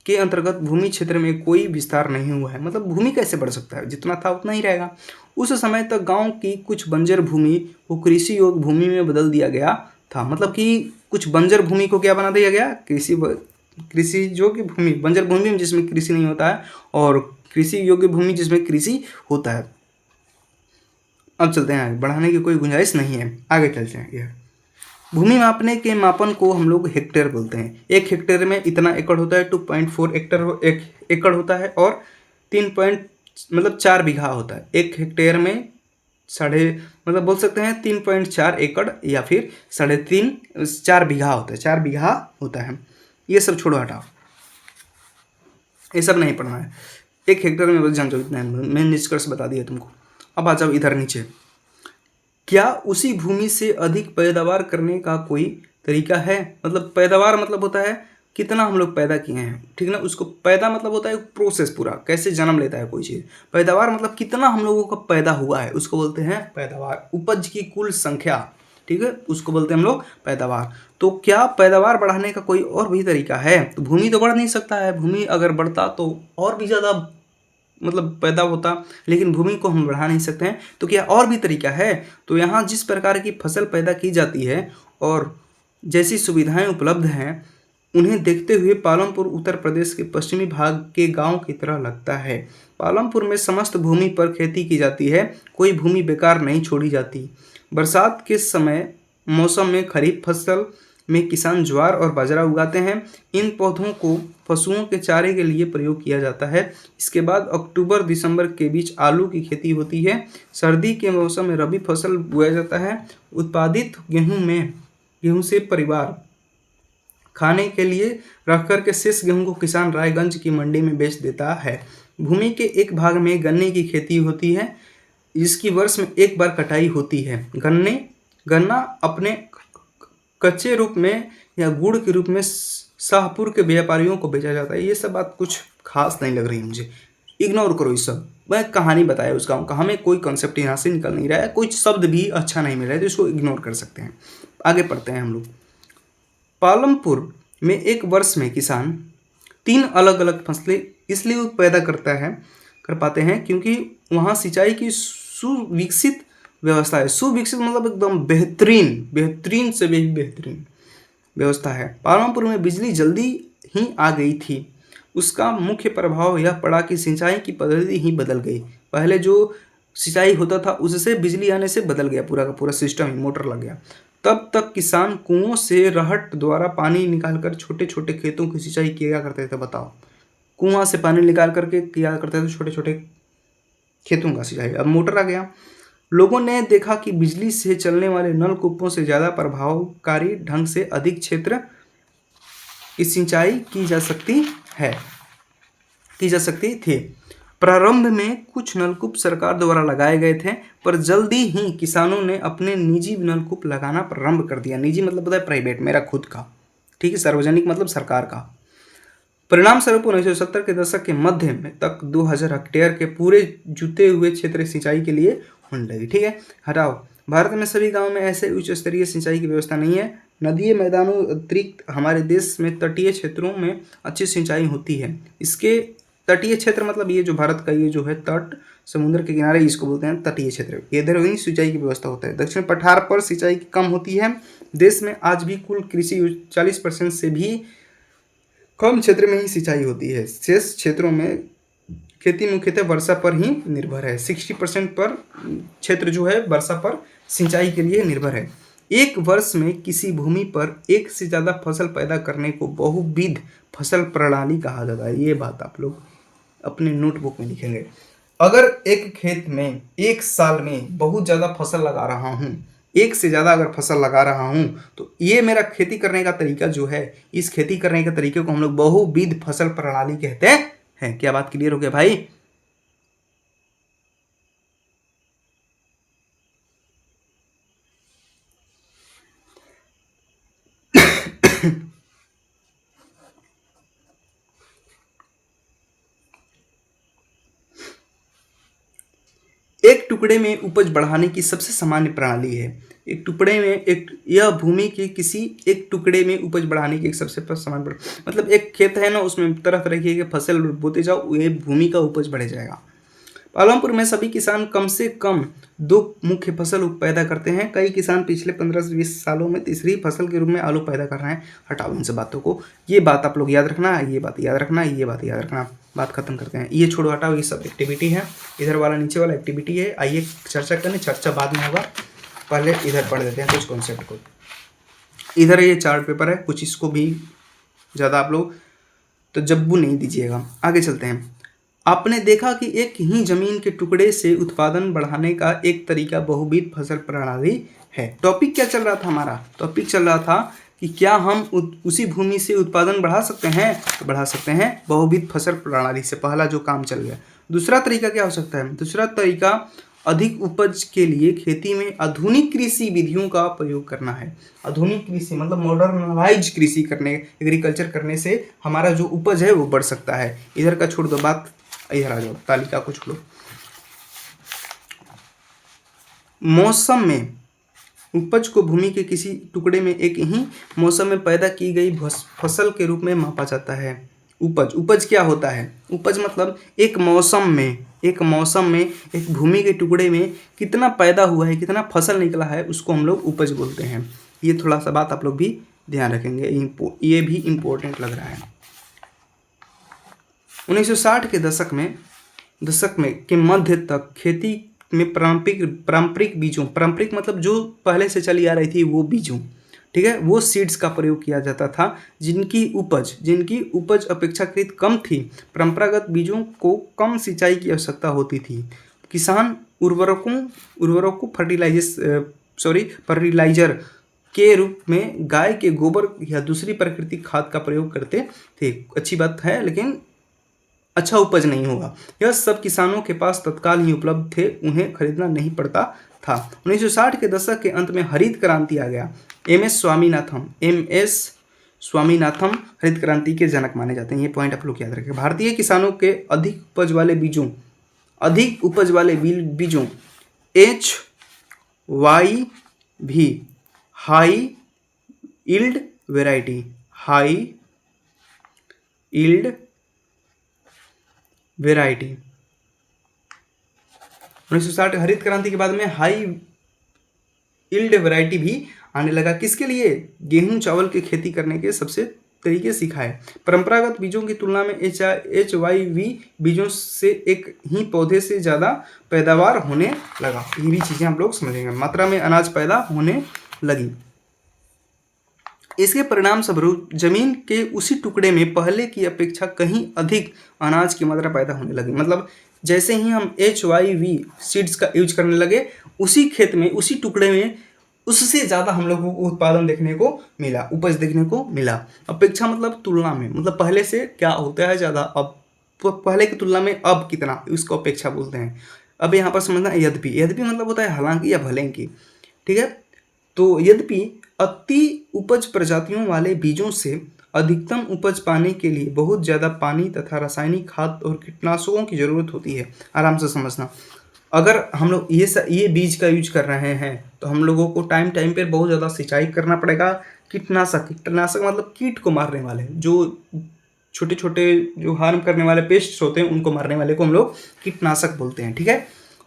के अंतर्गत भूमि क्षेत्र में कोई विस्तार नहीं हुआ है। मतलब भूमि कैसे बढ़ सकता है? जितना था उतना ही रहेगा। उस समय तक गांव की कुछ बंजर भूमि को कृषि योग्य भूमि में बदल दिया गया था। मतलब कि कुछ बंजर भूमि को क्या बना दिया गया? कृषि योग्य भूमि, बंजर भूमि जिसमें कृषि नहीं होता है, और कृषि योग्य भूमि जिसमें कृषि होता है। अब चलते हैं आगे, बढ़ाने की कोई गुंजाइश नहीं है, आगे चलते हैं। भूमि मापने के मापन को हम लोग हेक्टेयर बोलते हैं। 1 हेक्टेयर में इतना एकड़ होता है, 2.4 एकड़ होता है, और 4 बीघा होता है। 1 हेक्टेयर में बोल सकते हैं 3.4 एकड़ या फिर 4 बीघा होता है, 4 बीघा होता है। ये सब छोड़ो, हटाओ, ये सब नहीं पढ़ना है। 1 हेक्टेयर में बस जान जाओ इतना, मैं निष्कर्ष बता दिया तुमको। अब आ जाओ इधर नीचे। क्या उसी भूमि से अधिक पैदावार करने का कोई तरीका है? मतलब पैदावार मतलब होता है कितना हम लोग पैदा किए हैं, ठीक ना। उसको पैदा मतलब होता है प्रोसेस पूरा, कैसे जन्म लेता है कोई चीज़। पैदावार मतलब कितना हम लोगों का पैदा हुआ है, उसको बोलते हैं पैदावार। उपज की कुल संख्या, ठीक है, उसको बोलते हैं हम लोग पैदावार। तो क्या पैदावार बढ़ाने का कोई और भी तरीका है? तो भूमि तो बढ़ नहीं सकता है, भूमि अगर बढ़ता तो और भी ज़्यादा पैदा होता, लेकिन भूमि को हम बढ़ा नहीं सकते हैं। तो क्या और भी तरीका है? तो यहाँ जिस प्रकार की फसल पैदा की जाती है और जैसी सुविधाएं उपलब्ध हैं, उन्हें देखते हुए पालमपुर उत्तर प्रदेश के पश्चिमी भाग के गांव की तरह लगता है। पालमपुर में समस्त भूमि पर खेती की जाती है, कोई भूमि बेकार नहीं छोड़ी जाती। बरसात के समय मौसम में खरीफ फसल में किसान ज्वार और बाजरा उगाते हैं। इन पौधों को पशुओं के चारे के लिए प्रयोग किया जाता है। इसके बाद अक्टूबर दिसंबर के बीच आलू की खेती होती है। सर्दी के मौसम में रबी फसल बोया जाता है। उत्पादित गेहूं से परिवार खाने के लिए रखकर के शेष गेहूं को किसान रायगंज की मंडी में बेच देता है। भूमि के एक भाग में गन्ने की खेती होती है, जिसकी वर्ष में एक बार कटाई होती है। गन्ना अपने कच्चे रूप में या गुड़ के रूप में शाहपुर के व्यापारियों को बेचा जाता है। ये सब बात कुछ खास नहीं लग रही है मुझे, इग्नोर करो ये सब। मैं कहानी बताया उस गाँव का, हमें कोई कॉन्सेप्ट यहाँ से निकल नहीं रहा है, कोई शब्द भी अच्छा नहीं मिल रहा है, तो इसको इग्नोर कर सकते हैं। आगे पढ़ते हैं हम लोग। पालमपुर में एक वर्ष में किसान 3 अलग अलग फसलें इसलिए पैदा कर पाते हैं क्योंकि वहाँ सिंचाई की सुविकसित व्यवस्था है। सुविकसित मतलब एकदम बेहतरीन से भी बेहतरीन। व्यवस्था है। पालमपुर में बिजली जल्दी ही आ गई थी। उसका मुख्य प्रभाव यह पड़ा कि सिंचाई की पद्धति ही बदल गई। पहले जो सिंचाई होता था उससे बिजली आने से बदल गया, पूरा का पूरा सिस्टम ही, मोटर लग गया। तब तक किसान कुओं से रहट द्वारा पानी निकालकर छोटे छोटे खेतों की सिंचाई किया करते थे। बताओ, कुआं से पानी निकाल करके किया करते थे छोटे छोटे खेतों का सिंचाई। अब मोटर आ गया। लोगों ने देखा कि बिजली से चलने वाले नलकूपों से ज़्यादा प्रभावकारी ढंग से अधिक क्षेत्र की सिंचाई की जा सकती थी। प्रारंभ में कुछ नलकूप सरकार द्वारा लगाए गए थे, पर जल्दी ही किसानों ने अपने निजी नलकूप लगाना प्रारंभ कर दिया। निजी मतलब होता है प्राइवेट, मेरा खुद का, ठीक है। सार्वजनिक मतलब सरकार का। परिणाम स्वरूप 1970 के दशक के मध्य में तक 2000 हेक्टेयर के पूरे जुते हुए क्षेत्र सिंचाई के लिए होने लगी। ठीक है, हटाओ। भारत में सभी गांवों में ऐसे उच्च स्तरीय सिंचाई की व्यवस्था नहीं है। नदीय मैदानों अतिरिक्त हमारे देश में तटीय क्षेत्रों में अच्छी सिंचाई होती है। इसके तटीय क्षेत्र मतलब ये जो भारत का ये जो है तट, समुद्र के किनारे, इसको बोलते हैं तटीय क्षेत्र। इधर वही सिंचाई की व्यवस्था होता है। दक्षिण पठार पर सिंचाई कम होती है। देश में आज भी कुल कृषि 40% से भी कम क्षेत्र में ही सिंचाई होती है। शेष क्षेत्रों में खेती मुख्यतः वर्षा पर ही निर्भर है। 60% पर क्षेत्र जो है वर्षा पर सिंचाई के लिए निर्भर है। एक वर्ष में किसी भूमि पर एक से ज़्यादा फसल पैदा करने को बहुविध फसल प्रणाली कहा जाता है। ये बात आप लोग अपने नोटबुक में लिखेंगे। अगर एक खेत में एक साल में बहुत ज़्यादा फसल लगा रहा हूँ, एक से ज़्यादा अगर फसल लगा रहा हूँ, तो ये मेरा खेती करने का तरीका जो है, इस खेती करने के तरीके को हम लोग बहुविध फसल प्रणाली कहते हैं। क्या बात क्लियर हो गया भाई? एक टुकड़े में उपज बढ़ाने की सबसे सामान्य प्रणाली है। एक टुकड़े में यह भूमि के किसी एक टुकड़े में उपज बढ़ाने की एक सबसे सामान्य मतलब एक खेत है ना, उसमें तरह तरह की फसल बोते जाओ, ये भूमि का उपज बढ़ जाएगा। पालमपुर में सभी किसान कम से कम 2 मुख्य फसल पैदा करते हैं। कई किसान पिछले 15 से 20 सालों में तीसरी फसल के रूप में आलू पैदा कर रहे हैं। हटाओ इन सब बातों को, ये बात आप लोग याद रखना, ये बात याद रखना, ये बात याद रखना। बात खत्म करते हैं, ये छोड़ो, हटाओ, ये सब एक्टिविटी है। इधर वाला नीचे वाला एक्टिविटी है। आइए चर्चा करने, चर्चा बाद में होगा, पहले इधर पढ़ देते हैं कुछ कॉन्सेप्ट को। इधर ये चार्ट पेपर है, कुछ इसको भी ज़्यादा आप लोग तो जब्बू नहीं दीजिएगा। आगे चलते हैं। आपने देखा कि एक ही जमीन के टुकड़े से उत्पादन बढ़ाने का एक तरीका बहुविध फसल प्रणाली है। टॉपिक क्या चल रहा था हमारा? टॉपिक चल रहा था कि क्या हम उसी भूमि से उत्पादन बढ़ा सकते हैं? तो बढ़ा सकते हैं बहुविध फसल प्रणाली से। पहला जो काम चल गया। दूसरा तरीका क्या हो सकता है? दूसरा तरीका अधिक उपज के लिए खेती में आधुनिक कृषि विधियों का प्रयोग करना है। आधुनिक कृषि मतलब मॉडर्नाइज कृषि करने, एग्रीकल्चर करने से हमारा जो उपज है वो बढ़ सकता है। इधर का छोड़ दो बात, इधर आ जाओ, तालिका को छोड़ो। मौसम में उपज को भूमि के किसी टुकड़े में एक ही मौसम में पैदा की गई फसल के रूप में मापा जाता है। उपज क्या होता है? उपज मतलब एक मौसम में एक भूमि के टुकड़े में कितना पैदा हुआ है, कितना फसल निकला है, उसको हम लोग उपज बोलते हैं। ये थोड़ा सा बात आप लोग भी ध्यान रखेंगे, ये भी इम्पोर्टेंट लग रहा है। 1960 के दशक में के मध्य तक खेती में पारंपरिक बीजों, पारंपरिक मतलब जो पहले से चली आ रही थी वो बीजों, ठीक है, वो सीड्स का प्रयोग किया जाता था जिनकी उपज अपेक्षाकृत कम थी। परंपरागत बीजों को कम सिंचाई की आवश्यकता होती थी। किसान उर्वरकों फर्टिलाइजर के रूप में गाय के गोबर या दूसरी प्राकृतिक खाद का प्रयोग करते थे। अच्छी बात है, लेकिन अच्छा उपज नहीं होगा। यह सब किसानों के पास तत्काल ही उपलब्ध थे, उन्हें खरीदना नहीं पड़ता था। 1960 के दशक के अंत में हरित क्रांति आ गया। एम एस स्वामीनाथन हरित क्रांति के जनक माने जाते हैं। ये पॉइंट आप लोग याद रखें। भारतीय किसानों के अधिक उपज वाले बीजों HY भी हाई यील्ड वेराइटी 1960 हरित क्रांति के बाद में हाई यील्ड वैरायटी भी आने लगा। किसके लिए? गेहूं चावल की खेती करने के सबसे तरीके सिखाए। परंपरागत बीजों की तुलना में HYV बीजों से एक ही पौधे से ज़्यादा पैदावार होने लगा। ये भी चीज़ें हम लोग समझेंगे। मात्रा में अनाज पैदा होने लगी। इसके परिणाम स्वरूप जमीन के उसी टुकड़े में पहले की अपेक्षा कहीं अधिक अनाज की मात्रा पैदा होने लगी। मतलब जैसे ही हम HYV सीड्स का यूज करने लगे, उसी खेत में उसी टुकड़े में उससे ज़्यादा हम लोगों को उत्पादन देखने को मिला, उपज देखने को मिला। अपेक्षा मतलब तुलना में, मतलब पहले से क्या होता है ज़्यादा, अब पहले की तुलना में अब कितना, उसको अपेक्षा बोलते हैं। अब यहाँ पर समझना यद्यपि, यद्यपि मतलब होता है हालांकि या भले की, ठीक है। तो यद्यपि अति उपज प्रजातियों वाले बीजों से अधिकतम उपज पाने के लिए बहुत ज़्यादा पानी तथा रासायनिक खाद और कीटनाशकों की ज़रूरत होती है। आराम से समझना, अगर हम लोग ये बीज का यूज कर रहे हैं तो हम लोगों को टाइम टाइम पर बहुत ज़्यादा सिंचाई करना पड़ेगा। कीटनाशक मतलब कीट को मारने वाले, जो छोटे छोटे जो हार्म करने वाले पेस्ट्स होते हैं उनको मारने वाले को हम लोग कीटनाशक बोलते हैं, ठीक है।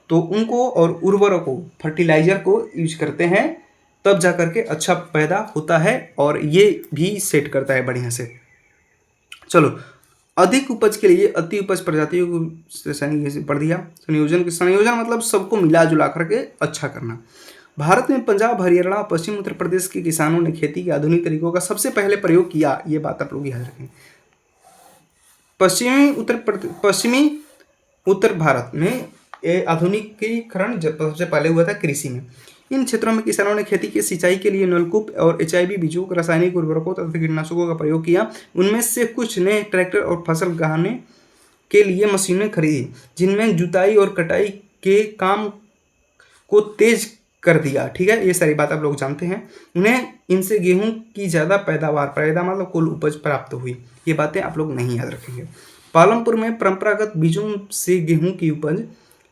तो उनको और उर्वरकों फर्टिलाइजर को यूज करते हैं, तब जा करके अच्छा पैदा होता है और ये भी सेट करता है बढ़िया से। चलो, अधिक उपज के लिए अति उपज प्रजातियों को पढ़ दिया। संयोजन मतलब सबको मिला जुला करके अच्छा करना। भारत में पंजाब, हरियाणा, पश्चिम उत्तर प्रदेश के किसानों ने खेती के आधुनिक तरीकों का सबसे पहले प्रयोग किया। ये बात आप लोग याद रखें। पश्चिमी उत्तर भारत में आधुनिकीकरण सबसे पहले हुआ था कृषि में। इन क्षेत्रों में किसानों ने खेती की सिंचाई के लिए नलकूप और HIV बीजों, रासायनिक उर्वरकों तथा कीटनाशकों का प्रयोग किया। उनमें से कुछ ने ट्रैक्टर और फसल गहाने के लिए मशीनें खरीदी, जिनमें जुताई और कटाई के काम को तेज कर दिया, ठीक है। ये सारी बात आप लोग जानते हैं। उन्हें इनसे गेहूं की ज़्यादा पैदावार मतलब कुल उपज प्राप्त हुई। ये बातें आप लोग नहीं याद रखेंगे। पालमपुर में परंपरागत बीजों से गेहूं की उपज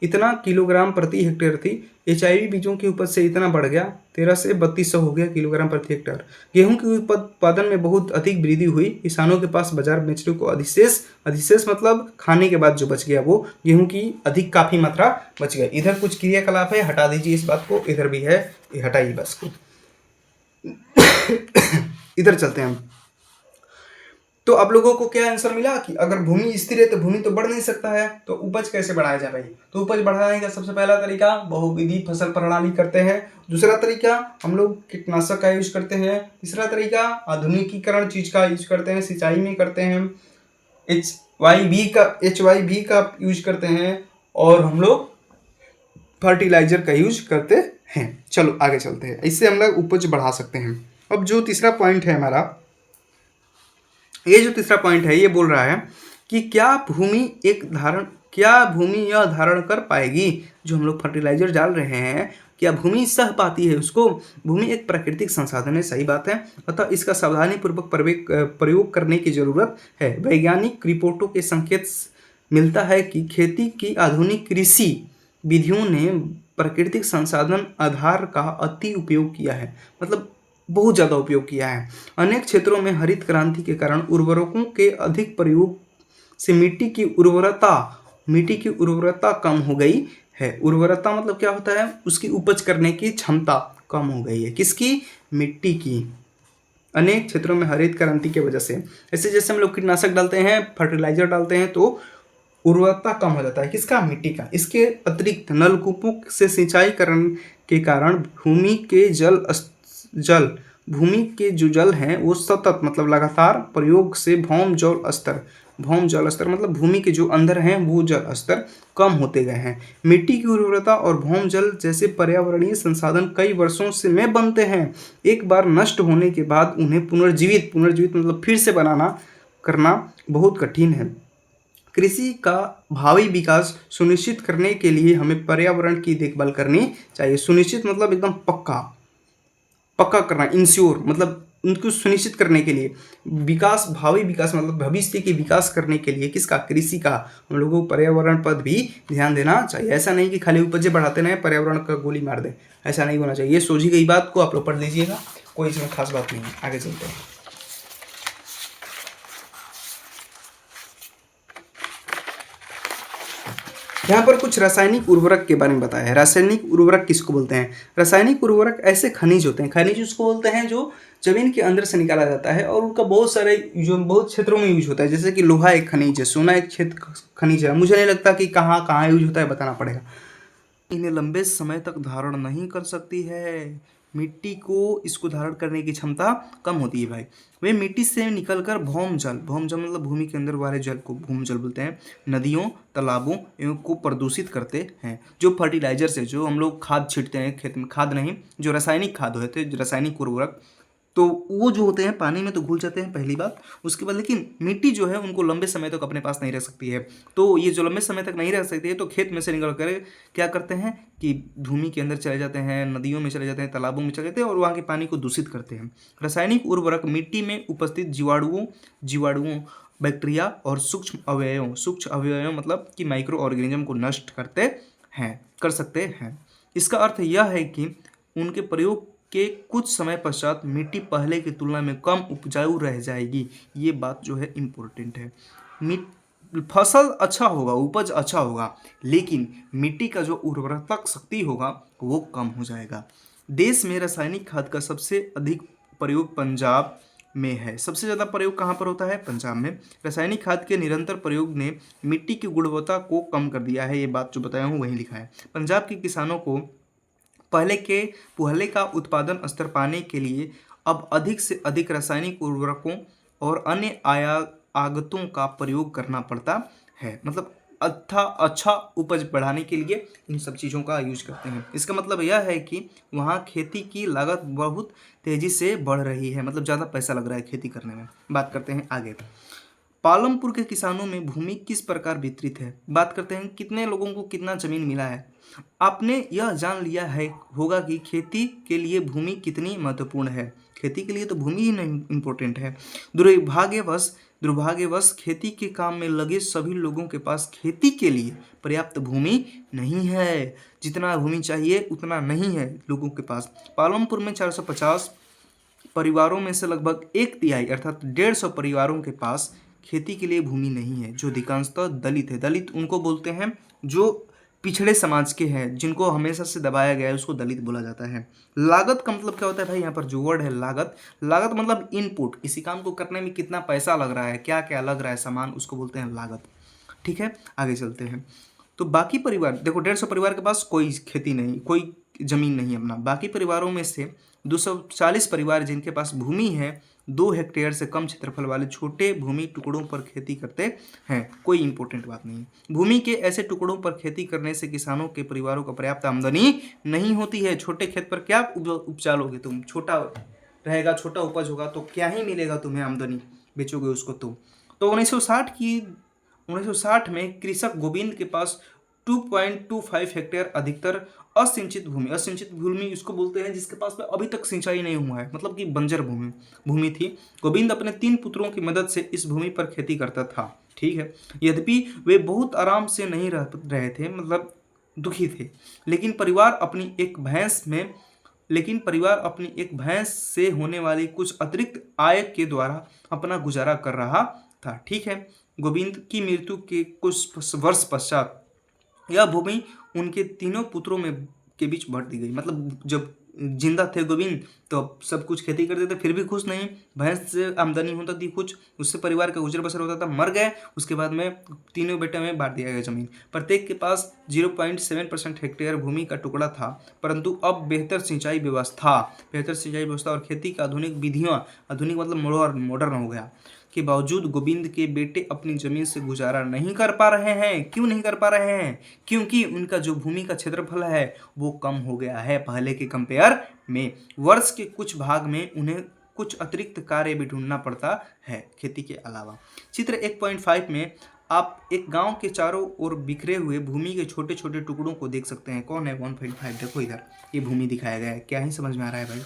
इतना किलोग्राम प्रति हेक्टेयर थी, HIV बीजों की उपज से इतना बढ़ गया, 1300 से 3200 हो गया किलोग्राम प्रति हेक्टेयर। गेहूं के उत्पादन में बहुत अधिक वृद्धि हुई। किसानों के पास बाजार बेचने को अधिशेष मतलब खाने के बाद जो बच गया वो गेहूं की अधिक काफ़ी मात्रा बच गया। इधर कुछ क्रियाकलाप है, हटा दीजिए इस बात को, इधर भी है, ये हटाइए बस को। इधर चलते हैं हम। तो आप लोगों को क्या आंसर मिला कि अगर भूमि स्थिर है तो भूमि तो बढ़ नहीं सकता है, तो उपज कैसे बढ़ाया जाए भाई? तो उपज बढ़ाने का सबसे पहला तरीका बहुविधि फसल प्रणाली करते हैं। दूसरा तरीका हम लोग कीटनाशक का यूज करते हैं। तीसरा तरीका आधुनिकीकरण चीज का यूज करते हैं, सिंचाई में करते हैं। HYV का यूज करते हैं और हम लोग फर्टिलाइजर का यूज करते हैं। चलो आगे चलते हैं, इससे हम लोग उपज बढ़ा सकते हैं। अब जो तीसरा पॉइंट है हमारा, ये जो तीसरा पॉइंट है ये बोल रहा है कि क्या भूमि यह धारण कर पाएगी, जो हम लोग फर्टिलाइजर डाल रहे हैं, क्या भूमि सह पाती है उसको? भूमि एक प्राकृतिक संसाधन है, सही बात है, अतः इसका सावधानी पूर्वक प्रयोग करने की जरूरत है। वैज्ञानिक रिपोर्टों के संकेत मिलता है कि खेती की आधुनिक कृषि विधियों ने प्राकृतिक संसाधन आधार का अति उपयोग किया है, मतलब बहुत ज़्यादा उपयोग किया है। अनेक क्षेत्रों में हरित क्रांति के कारण उर्वरकों के अधिक प्रयोग से मिट्टी की उर्वरता कम हो गई है। उर्वरता मतलब क्या होता है? उसकी उपज करने की क्षमता कम हो गई है। किसकी? मिट्टी की। अनेक क्षेत्रों में हरित क्रांति की वजह से, ऐसे जैसे हम लोग कीटनाशक डालते हैं, फर्टिलाइजर डालते हैं, तो उर्वरता कम हो जाता है। किसका? मिट्टी का। इसके अतिरिक्त नलकूपों से सिंचाई करने के कारण भूमि के जो जल हैं वो सतत मतलब लगातार प्रयोग से भौम जल स्तर मतलब भूमि के जो अंदर हैं वो जल स्तर कम होते गए हैं। मिट्टी की उर्वरता और भौम जल जैसे पर्यावरणीय संसाधन कई वर्षों से में बनते हैं। एक बार नष्ट होने के बाद उन्हें पुनर्जीवित मतलब फिर से करना बहुत कठिन है। कृषि का भावी विकास सुनिश्चित करने के लिए हमें पर्यावरण की देखभाल करनी चाहिए। सुनिश्चित मतलब एकदम पक्का करना, इंश्योर मतलब उनको सुनिश्चित करने के लिए। भावी विकास मतलब भविष्य के विकास करने के लिए किसका? कृषि का। हम लोगों को पर्यावरण पर भी ध्यान देना चाहिए। ऐसा नहीं कि खाली उपजे बढ़ाते रहें, पर्यावरण का गोली मार दें, ऐसा नहीं होना चाहिए। ये सोची गई बात को आप लोग पढ़ लीजिएगा, कोई इसमें खास बात नहीं है। आगे चलते हैं। यहाँ पर कुछ रासायनिक उर्वरक के बारे में बताया है। रासायनिक उर्वरक किसको बोलते हैं? रासायनिक उर्वरक ऐसे खनिज होते हैं, खनिज उसको बोलते हैं जो जमीन के अंदर से निकाला जाता है और उनका बहुत सारे जो बहुत क्षेत्रों में यूज होता है। जैसे कि लोहा एक खनिज है, सोना एक क्षेत्र खनिज है। मुझे नहीं लगता कि कहाँ कहाँ यूज होता है, बताना पड़ेगा। इन्हें लंबे समय तक धारण नहीं कर सकती है। मिट्टी को इसको धारण करने की क्षमता कम होती है भाई। वे मिट्टी से निकलकर भौम जल मतलब भूमि के अंदर वाले जल को भूम जल बोलते हैं, नदियों तालाबों एवं को प्रदूषित करते हैं। जो फर्टिलाइजर से जो हम लोग खाद छींटते हैं खेत में, खाद नहीं जो रासायनिक खाद होते हैं, रासायनिक उर्वरक, तो वो जो होते हैं पानी में तो घुल जाते हैं पहली बात। उसके बाद लेकिन मिट्टी जो है उनको लंबे समय तक अपने पास नहीं रख सकती है। तो ये जो लंबे समय तक नहीं रह सकती है तो खेत में से निकल कर क्या करते हैं कि भूमि के अंदर चले जाते हैं, नदियों में चले जाते हैं, तालाबों में चले जाते हैं और वहाँ के पानी को दूषित करते हैं। रासायनिक उर्वरक मिट्टी में उपस्थित जीवाणुओं बैक्टीरिया और सूक्ष्म अवयवों मतलब कि माइक्रो ऑर्गेनिज्म को नष्ट कर सकते हैं। इसका अर्थ यह है कि उनके प्रयोग के कुछ समय पश्चात मिट्टी पहले की तुलना में कम उपजाऊ रह जाएगी। ये बात जो है इम्पोर्टेंट है। फसल अच्छा होगा, उपज अच्छा होगा, लेकिन मिट्टी का जो उर्वरता शक्ति होगा वो कम हो जाएगा। देश में रासायनिक खाद का सबसे अधिक प्रयोग पंजाब में है। सबसे ज़्यादा प्रयोग कहाँ पर होता है? पंजाब में। रासायनिक खाद के निरंतर प्रयोग ने मिट्टी की गुणवत्ता को कम कर दिया है। ये बात जो बताया हूँ वहीं लिखा है। पंजाब के किसानों को पहले का उत्पादन स्तर पाने के लिए अब अधिक से अधिक रासायनिक उर्वरकों और अन्य आगतों का प्रयोग करना पड़ता है। मतलब अच्छा उपज बढ़ाने के लिए इन सब चीज़ों का यूज करते हैं। इसका मतलब यह है कि वहाँ खेती की लागत बहुत तेज़ी से बढ़ रही है, मतलब ज़्यादा पैसा लग रहा है खेती करने में। बात करते हैं आगे। पालमपुर के किसानों में भूमि किस प्रकार वितरित है? बात करते हैं कितने लोगों को कितना जमीन मिला है। आपने यह जान लिया है होगा कि खेती के लिए भूमि कितनी महत्वपूर्ण है। खेती के लिए तो भूमि ही नहीं इम्पोर्टेंट है। दुर्भाग्यवश खेती के काम में लगे सभी लोगों के पास खेती के लिए पर्याप्त भूमि नहीं है। जितना भूमि चाहिए उतना नहीं है लोगों के पास। पालमपुर में 450 परिवारों में से लगभग 1/3 अर्थात 150 परिवारों के पास खेती के लिए भूमि नहीं है, जो अधिकांशतः दलित है। दलित उनको बोलते हैं जो पिछड़े समाज के हैं, जिनको हमेशा से दबाया गया है, उसको दलित बोला जाता है। लागत का मतलब क्या होता है भाई? यहाँ पर जो वर्ड है लागत मतलब इनपुट, किसी काम को करने में कितना पैसा लग रहा है, क्या क्या लग रहा है सामान, उसको बोलते हैं लागत। ठीक है, आगे चलते हैं। तो बाकी परिवार देखो, 150 परिवार के पास कोई खेती नहीं, कोई जमीन नहीं अपना। बाकी परिवारों में से 240 परिवार जिनके पास भूमि है 2 हेक्टेयर से कम क्षेत्रफल वाले छोटे भूमि टुकड़ों पर खेती करते हैं। कोई इंपॉर्टेंट बात नहीं। भूमि के ऐसे टुकड़ों पर खेती करने से किसानों के परिवारों को पर्याप्त आमदनी नहीं होती है। छोटे खेत पर क्या उपजा लोगे तुम? छोटा रहेगा, छोटा उपज होगा तो क्या ही मिलेगा तुम्हें आमदनी, बेचोगे उसको तुम। तो 1960 में कृषक गोविंद के पास 2.25 हेक्टेयर अधिकतर असिंचित भूमि इसको बोलते हैं जिसके पास में अभी तक सिंचाई नहीं हुआ है, मतलब कि बंजर भूमि थी। गोविंद अपने 3 पुत्रों की मदद से इस भूमि पर खेती करता था। ठीक है, यद्यपि वे बहुत आराम से नहीं रहे थे, मतलब दुखी थे, लेकिन परिवार अपनी एक भैंस से होने वाली कुछ अतिरिक्त आय के द्वारा अपना गुजारा कर रहा था। ठीक है, गोविंद की मृत्यु के कुछ वर्ष पश्चात यह भूमि उनके तीनों पुत्रों के बीच बांट दी गई। मतलब जब जिंदा थे गोविंद तो सब कुछ खेती करते थे, फिर भी खुश नहीं। भैंस से आमदनी होता थी कुछ, उससे परिवार का गुजर बसर होता था। मर गए, उसके बाद में तीनों बेटे में बांट दिया गया जमीन। प्रत्येक के पास 0.7% हेक्टेयर भूमि का टुकड़ा था, परंतु अब बेहतर सिंचाई व्यवस्था और खेती की आधुनिक विधियाँ, आधुनिक मतलब मॉडर्न हो गया के बावजूद गोविंद के बेटे अपनी जमीन से गुजारा नहीं कर पा रहे हैं। क्यों नहीं कर पा रहे हैं? क्योंकि उनका जो भूमि का क्षेत्रफल है वो कम हो गया है पहले के कंपेयर में। वर्ष के कुछ भाग में उन्हें कुछ अतिरिक्त कार्य भी ढूंढना पड़ता है खेती के अलावा। चित्र 1.5 में आप एक गांव के चारों ओर बिखरे हुए भूमि के छोटे छोटे टुकड़ों को देख सकते हैं। कौन है 1.5? देखो इधर ये भूमि दिखाया गया है, क्या ही समझ में आ रहा है भाई?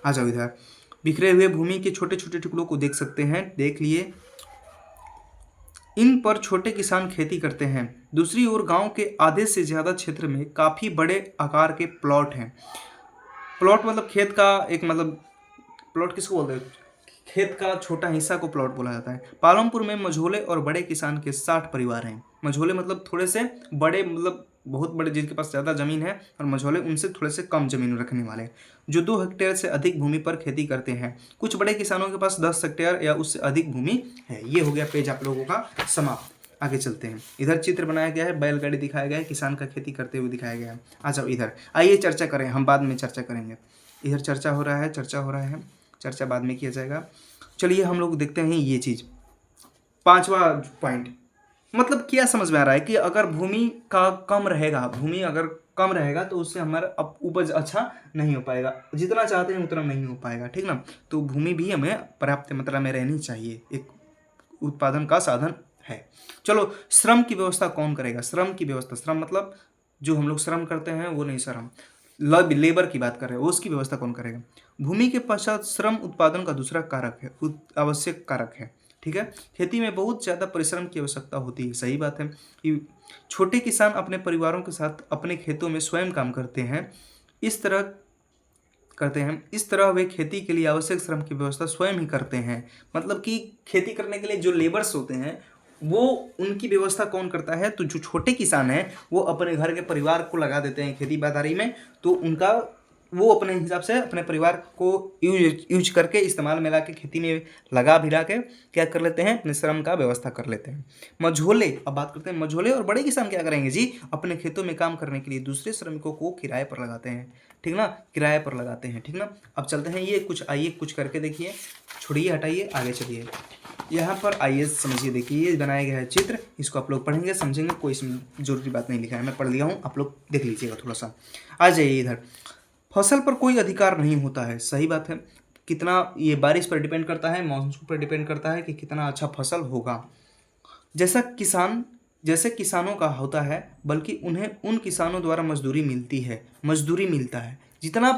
आ जाओ इधर। बिखरे हुए भूमि के छोटे छोटे टुकड़ों को देख सकते हैं, देख लिए। इन पर छोटे किसान खेती करते हैं। दूसरी ओर गांव के आधे से ज़्यादा क्षेत्र में काफ़ी बड़े आकार के प्लॉट हैं। प्लॉट मतलब खेत का एक, मतलब प्लॉट किसको बोलते हैं? खेत का छोटा हिस्सा को प्लॉट बोला जाता है। पालमपुर में मझोले और बड़े किसान के 60 परिवार हैं। मझोले मतलब थोड़े से बड़े, मतलब बहुत बड़े, जिनके पास ज़्यादा ज़मीन है, और मझोले उनसे थोड़े से कम ज़मीन रखने वाले, जो 2 हेक्टेयर से अधिक भूमि पर खेती करते हैं। कुछ बड़े किसानों के पास 10 हेक्टेयर या उससे अधिक भूमि है। ये हो गया पेज आप लोगों का समाप्त। आगे चलते हैं। इधर चित्र बनाया गया है, बैलगाड़ी दिखाया गया है, किसान का खेती करते हुए दिखाया गया है। आ जाओ इधर, आइए चर्चा करें, हम बाद में चर्चा करेंगे। इधर चर्चा हो रहा है, चर्चा बाद में किया जाएगा। चलिए हम लोग देखते हैं ये चीज़। 5वां पॉइंट, मतलब क्या समझ में आ रहा है कि अगर भूमि का कम रहेगा, भूमि अगर कम रहेगा तो उससे हमारा उपज अच्छा नहीं हो पाएगा, जितना चाहते हैं उतना नहीं हो पाएगा, ठीक ना। तो भूमि भी हमें पर्याप्त मात्रा में रहनी चाहिए, एक उत्पादन का साधन है। चलो, श्रम की व्यवस्था कौन करेगा? श्रम की व्यवस्था, श्रम मतलब जो हम लोग श्रम करते हैं वो नहीं सर, हम लेबर की बात कर रहे हैं, उसकी व्यवस्था कौन करेगा? भूमि के पश्चात श्रम उत्पादन का दूसरा कारक है, आवश्यक कारक है, ठीक है। खेती में बहुत ज़्यादा परिश्रम की आवश्यकता होती है, सही बात है कि छोटे किसान अपने परिवारों के साथ अपने खेतों में स्वयं काम इस तरह वे खेती के लिए आवश्यक श्रम की व्यवस्था स्वयं ही करते हैं। मतलब कि खेती करने के लिए जो लेबर्स होते हैं वो उनकी व्यवस्था कौन करता है? तो जो छोटे किसान हैं वो अपने घर के परिवार को लगा देते हैं खेती बाड़ी में, तो उनका वो अपने हिसाब से अपने परिवार को यूज करके इस्तेमाल में ला के खेती में लगा भिरा के क्या कर लेते हैं? अपने श्रम का व्यवस्था कर लेते हैं। मझोले, अब बात करते हैं मझोले और बड़े किसान क्या करेंगे जी? अपने खेतों में काम करने के लिए दूसरे श्रमिकों को किराए पर लगाते हैं, ठीक ना, किराए पर लगाते हैं, ठीक ना। अब चलते हैं, ये कुछ आइए कुछ करके देखिए, छोड़िए हटाइए, आगे चलिए। यहाँ पर आइए समझिए, देखिए ये बनाया गया है चित्र, इसको आप लोग पढ़ेंगे समझेंगे, कोई इसमें जरूरी बात नहीं लिखा है, मैं पढ़ लिया हूँ, आप लोग देख लीजिएगा थोड़ा सा। आ जाइए इधर, फसल पर कोई अधिकार नहीं होता है, सही बात है। कितना, ये बारिश पर डिपेंड करता है, मॉनसून पर डिपेंड करता है कि कितना अच्छा फसल होगा। जैसे किसानों का होता है, बल्कि उन्हें उन किसानों द्वारा मजदूरी मिलता है जितना।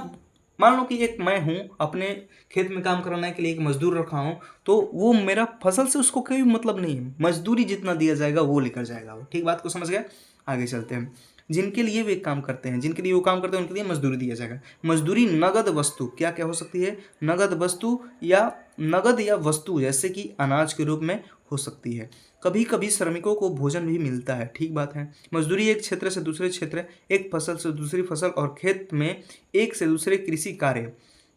मान लो कि एक मैं हूँ, अपने खेत में काम कराने के लिए एक मजदूर रखा हूँ, तो वो मेरा फसल से उसको कोई मतलब नहीं है, मजदूरी जितना दिया जाएगा वो लेकर जाएगा वो, ठीक बात को समझ गए। आगे चलते हैं। जिनके लिए वो काम करते हैं उनके लिए मजदूरी दिया जाएगा। मजदूरी नगद वस्तु, क्या क्या हो सकती है? नगद या वस्तु जैसे कि अनाज के रूप में हो सकती है। कभी कभी श्रमिकों को भोजन भी मिलता है, ठीक बात है। मजदूरी एक क्षेत्र से दूसरे क्षेत्र, एक फसल से दूसरी फसल और खेत में एक से दूसरे कृषि कार्य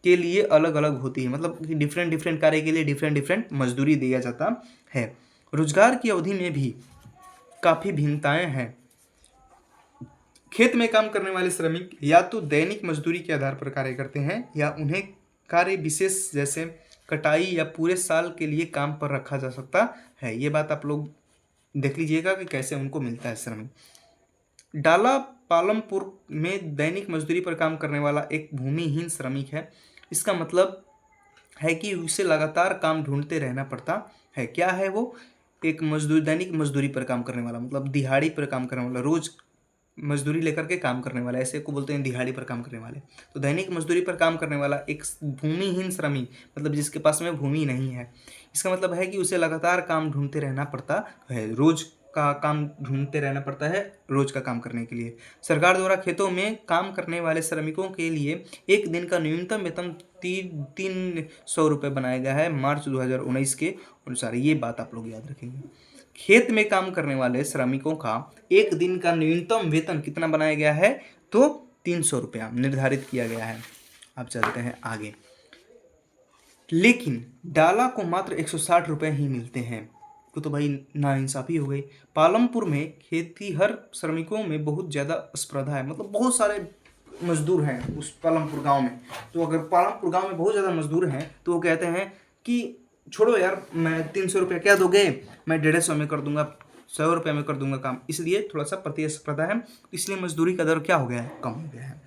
के लिए अलग अलग होती है, मतलब डिफरेंट कार्य के लिए डिफरेंट मजदूरी दिया जाता है। रोजगार की अवधि में भी काफ़ी भिन्नताएं हैं। खेत में काम करने वाले श्रमिक या तो दैनिक मजदूरी के आधार पर कार्य करते हैं, या उन्हें कार्य विशेष जैसे कटाई या पूरे साल के लिए काम पर रखा जा सकता है। ये बात आप लोग देख लीजिएगा कि कैसे उनको मिलता है श्रमिक। डाला पालमपुर में दैनिक मजदूरी पर काम करने वाला एक भूमिहीन श्रमिक है। इसका मतलब है कि उसे लगातार काम ढूंढते रहना पड़ता है। क्या है वो? एक मजदूर, दैनिक मजदूरी पर काम करने वाला, मतलब दिहाड़ी पर काम करने वाला, रोज मजदूरी लेकर के काम करने वाला, ऐसे को बोलते हैं दिहाड़ी पर काम करने वाले। तो दैनिक मजदूरी पर काम करने वाला एक भूमिहीन श्रमिक, मतलब जिसके पास में भूमि नहीं है। इसका मतलब है कि उसे लगातार काम ढूंढते रहना पड़ता है, रोज का काम ढूंढते रहना पड़ता है रोज का काम करने के लिए। सरकार द्वारा खेतों में काम करने वाले श्रमिकों के लिए एक दिन का न्यूनतम वेतन 300 रुपये बनाया गया है मार्च 2019 के अनुसार। ये बात आप लोग याद रखेंगे। खेत में काम करने वाले श्रमिकों का एक दिन का न्यूनतम वेतन कितना बनाया गया है? तो 300 रुपया निर्धारित किया गया है। अब चलते हैं आगे। लेकिन डाला को मात्र 160 रुपये ही मिलते हैं, तो भाई नाइंसाफ़ी हो गई। पालमपुर में खेतीहर श्रमिकों में बहुत ज़्यादा स्पर्धा है, मतलब बहुत सारे मजदूर हैं उस पालमपुर गांव में। तो अगर पालमपुर गांव में बहुत ज़्यादा मजदूर हैं तो वो कहते हैं कि छोड़ो यार, मैं 300 रुपया क्या दोगे, मैं 150 में कर दूंगा, 100 रुपये में कर दूंगा काम। इसलिए थोड़ा सा प्रतिस्पर्धा है, इसलिए मजदूरी का दर क्या हो गया है? कम हो गया है।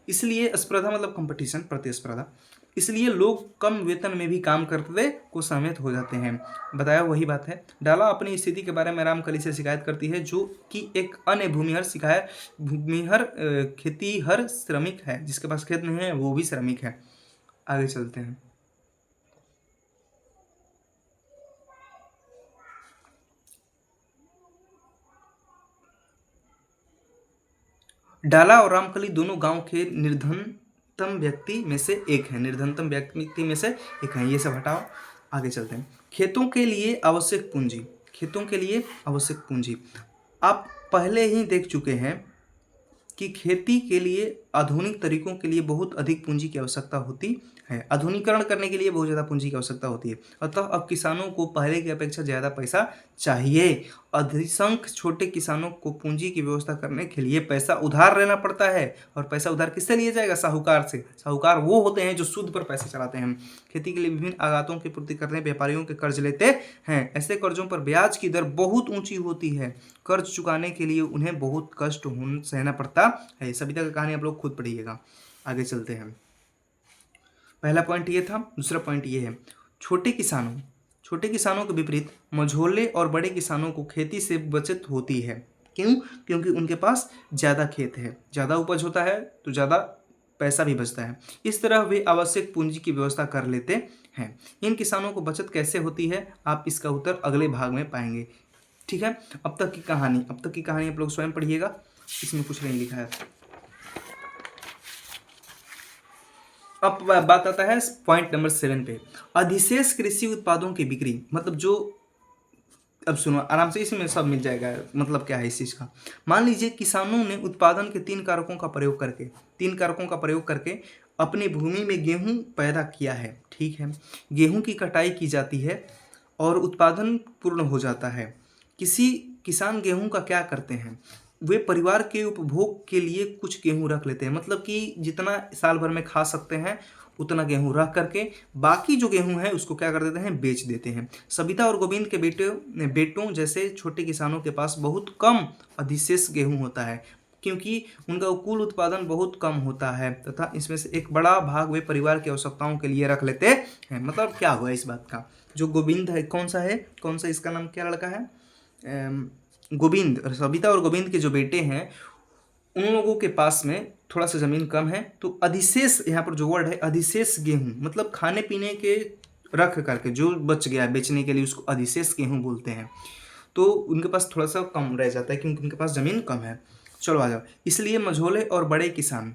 इसलिए स्पर्धा मतलब कंपटीशन, प्रतिस्पर्धा, इसलिए लोग कम वेतन में भी काम करते को सहमत हो जाते हैं। बताया वही बात है। डाला अपनी स्थिति के बारे में रामकली से शिकायत करती है, जो कि एक अन्य भूमिहर खेतीहर श्रमिक है, जिसके पास खेत नहीं है वो भी श्रमिक है। आगे चलते हैं। डाला और रामकली दोनों गांव के निर्धन व्यक्ति में से एक है, निर्धनतम व्यक्ति में से एक है। ये सब हटाओ, आगे चलते हैं। खेतों के लिए आवश्यक पूंजी, खेतों के लिए आवश्यक पूंजी। आप पहले ही देख चुके हैं कि खेती के लिए आधुनिक तरीकों के लिए बहुत अधिक पूंजी की आवश्यकता होती है, आधुनिकीकरण करने के लिए बहुत ज़्यादा पूंजी की आवश्यकता होती है। अतः अब किसानों को पहले की अपेक्षा ज़्यादा पैसा चाहिए। अधिसंख्य छोटे किसानों को पूंजी की व्यवस्था करने के लिए पैसा उधार लेना पड़ता है। और पैसा उधार किससे लिया जाएगा? साहूकार से। साहूकार वो होते हैं जो सूद पर पैसे चलाते हैं। खेती के लिए विभिन्न आयातों की पूर्ति करने व्यापारियों के कर्ज लेते हैं। ऐसे कर्जों पर ब्याज की दर बहुत ऊंची होती है। कर्ज चुकाने के लिए उन्हें बहुत कष्ट सहना पड़ता है। सविता की कहानी आप लोग खुद पढ़िएगा। आगे चलते हैं। पहला पॉइंट ये था। दूसरा पॉइंट ये है, छोटे किसानों के विपरीत मझोले और बड़े किसानों को खेती से बचत होती है। क्यों? क्योंकि उनके पास ज़्यादा खेत है, ज़्यादा उपज होता है तो ज़्यादा पैसा भी बचता है। इस तरह वे आवश्यक पूंजी की व्यवस्था कर लेते हैं। इन किसानों को बचत कैसे होती है, आप इसका उत्तर अगले भाग में पाएंगे। ठीक है, अब तक की कहानी आप लोग स्वयं पढ़िएगा, इसमें कुछ नहीं लिखा है। अब बात आता है पॉइंट नंबर 7 पे, अधिशेष कृषि उत्पादों की बिक्री। मतलब जो, अब सुनो आराम से, इसमें सब मिल जाएगा। मतलब क्या है इस चीज़ का? मान लीजिए किसानों ने उत्पादन के 3 कारकों का प्रयोग करके अपनी भूमि में गेहूं पैदा किया है। ठीक है, गेहूं की कटाई की जाती है और उत्पादन पूर्ण हो जाता है। किसी किसान गेहूं का क्या करते हैं, वे परिवार के उपभोग के लिए कुछ गेहूं रख लेते हैं। मतलब कि जितना साल भर में खा सकते हैं उतना गेहूं रख करके बाकी जो गेहूं है उसको क्या कर देते हैं, बेच देते हैं। सविता और गोविंद के बेटों जैसे छोटे किसानों के पास बहुत कम अधिशेष गेहूं होता है, क्योंकि उनका कुल उत्पादन बहुत कम होता है तथा इसमें से एक बड़ा भाग वे परिवार की आवश्यकताओं के लिए रख लेते हैं। मतलब क्या हुआ इस बात का? जो गोविंद है, कौन सा इसका नाम क्या लड़का है, गोविंद। सविता और गोविंद के जो बेटे हैं उन लोगों के पास में थोड़ा सा ज़मीन कम है, तो अधिशेष, यहाँ पर जो वर्ड है अधिशेष गेहूं, मतलब खाने पीने के रख करके जो बच गया है बेचने के लिए उसको अधिशेष गेहूं बोलते हैं। तो उनके पास थोड़ा सा कम रह जाता है क्योंकि उनके पास ज़मीन कम है। चलो आ जाओ। इसलिए मझोले और बड़े किसान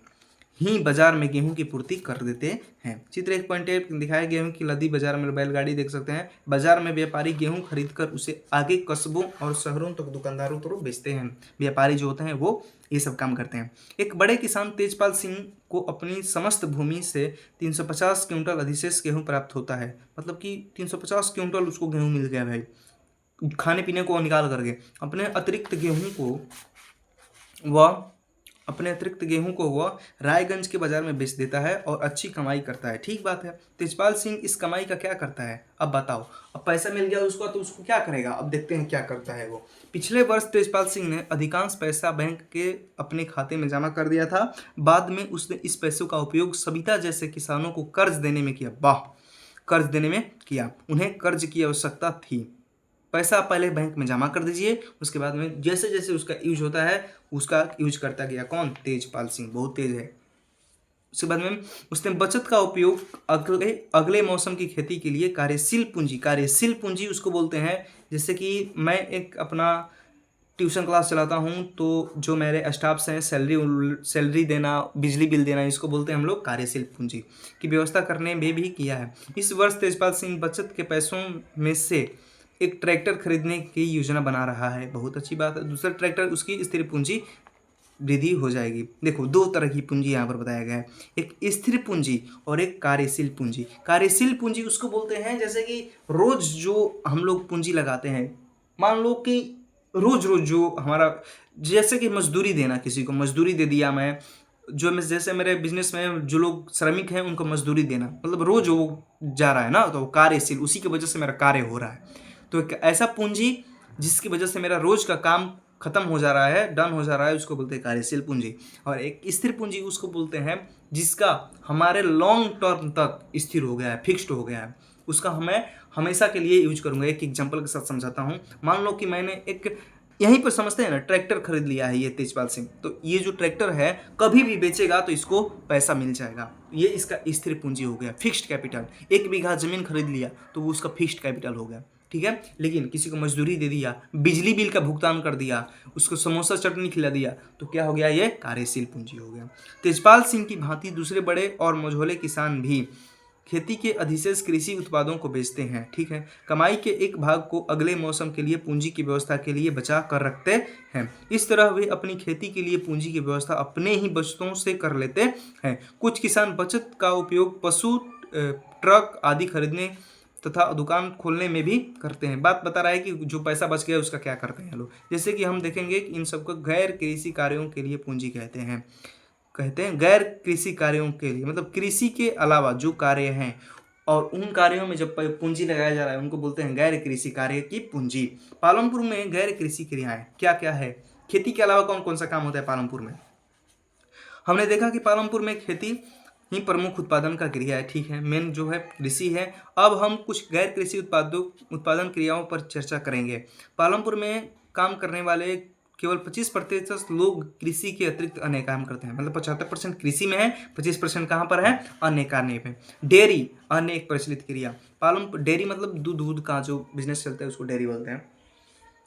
ही बाजार में गेहूं की पूर्ति कर देते हैं। चित्र 1.1 दिखाया, गेहूं की लदी बाजार में बैलगाड़ी देख सकते हैं। बाजार में व्यापारी गेहूं खरीदकर उसे आगे कस्बों और शहरों तक दुकानदारों को बेचते हैं। व्यापारी जो होते हैं वो ये सब काम करते हैं। एक बड़े किसान तेजपाल सिंह को अपनी समस्त भूमि से 350 क्विंटल अधिशेष गेहूं प्राप्त होता है। मतलब कि 350 क्विंटल उसको गेहूं मिल गया भाई, खाने पीने को निकाल करके। अपने अतिरिक्त गेहूं को वह रायगंज के बाजार में बेच देता है और अच्छी कमाई करता है। ठीक बात है। तेजपाल सिंह इस कमाई का क्या करता है, अब बताओ। अब पैसा मिल गया उसको तो उसको क्या करेगा, अब देखते हैं क्या करता है वो। पिछले वर्ष तेजपाल सिंह ने अधिकांश पैसा बैंक के अपने खाते में जमा कर दिया था। बाद में उसने इस पैसों का उपयोग सविता जैसे किसानों को कर्ज देने में किया। कर्ज देने में किया। उन्हें कर्ज की आवश्यकता थी। पैसा पहले बैंक में जमा कर दीजिए, उसके बाद में जैसे जैसे उसका यूज होता है उसका यूज करता गया। कौन? तेजपाल सिंह, बहुत तेज है। उसके बाद में उसने बचत का उपयोग अगले मौसम की खेती के लिए कार्यशील पूंजी उसको बोलते हैं। जैसे कि मैं एक अपना ट्यूशन क्लास चलाता हूँ तो जो मेरे स्टाफ्स हैं सैलरी देना, बिजली बिल देना, इसको बोलते हैं हम लोग कार्यशील पूंजी की व्यवस्था करने में भी किया है। इस वर्ष तेजपाल सिंह बचत के पैसों में से एक ट्रैक्टर खरीदने की योजना बना रहा है। बहुत अच्छी बात है। दूसरा ट्रैक्टर उसकी स्थिर पूंजी वृद्धि हो जाएगी। देखो 2 तरह की पूंजी यहाँ पर बताया गया है, एक स्थिर पूंजी और एक कार्यशील पूंजी। कार्यशील पूंजी उसको बोलते हैं जैसे कि रोज जो हम लोग पूंजी लगाते हैं। मान लो कि रोज जो हमारा, जैसे कि मजदूरी देना, किसी को मजदूरी दे दिया मैं, जैसे मेरे बिजनेस में जो लोग श्रमिक हैं उनको मजदूरी देना, मतलब रोज वो जा रहा है ना, तो कार्यशील, उसी की वजह से मेरा कार्य हो रहा है। तो एक ऐसा पूंजी जिसकी वजह से मेरा रोज का काम खत्म हो जा रहा है, डन हो जा रहा है, उसको बोलते हैं कार्यशील पूंजी। और एक स्थिर पूंजी उसको बोलते हैं जिसका हमारे लॉन्ग टर्म तक स्थिर हो गया है, फिक्स्ड हो गया है, उसका हमें हमेशा के लिए यूज करूंगा। एक एग्जांपल के साथ समझाता हूँ। मान लो कि मैंने एक, यहीं पर समझते हैं ना, ट्रैक्टर खरीद लिया है ये तेजपाल सिंह, तो ये जो ट्रैक्टर है कभी भी बेचेगा तो इसको पैसा मिल जाएगा। ये इसका स्थिर पूंजी हो गया, फिक्स्ड कैपिटल। 1 बीघा जमीन खरीद लिया तो वो उसका फिक्स्ड कैपिटल हो गया। ठीक है, लेकिन किसी को मजदूरी दे दिया, बिजली बिल का भुगतान कर दिया, उसको समोसा चटनी खिला दिया, तो क्या हो गया, ये कार्यशील पूंजी हो गया। तेजपाल सिंह की भांति दूसरे बड़े और मझोले किसान भी खेती के अधिशेष कृषि उत्पादों को बेचते हैं, ठीक है। कमाई के एक भाग को अगले मौसम के लिए पूंजी की व्यवस्था के लिए बचा कर रखते हैं। इस तरह वे अपनी खेती के लिए पूंजी की व्यवस्था अपने ही बचतों से कर लेते हैं। कुछ किसान बचत का उपयोग पशु, ट्रक आदि खरीदने तथा दुकान खोलने में भी करते हैं। बात बता रहा है कि जो पैसा बच गया उसका क्या करते हैं लोग। जैसे कि हम देखेंगे कि इन सबको गैर कृषि कार्यों के लिए पूंजी कहते हैं गैर कृषि कार्यों के लिए, मतलब कृषि के अलावा जो कार्य हैं और उन कार्यों में जब पूंजी लगाया जा रहा है उनको बोलते हैं गैर कृषि कार्य की पूंजी। पालमपुर में गैर कृषि क्रियाएं क्या क्या है, खेती के अलावा कौन कौन सा काम होता है पालमपुर में। हमने देखा कि पालमपुर में खेती ही प्रमुख उत्पादन का क्रिया है, ठीक है, मेन जो है कृषि है। अब हम कुछ गैर कृषि उत्पादन क्रियाओं पर चर्चा करेंगे। पालमपुर में काम करने वाले केवल 25% लोग कृषि के अतिरिक्त अन्य काम करते हैं, मतलब 75% कृषि में है, 25% कहाँ पर है, अन्य कार्य में। डेयरी अन्य एक प्रचलित क्रिया। पालमपुर डेयरी मतलब दूध का जो बिजनेस चलता है उसको डेयरी बोलते हैं।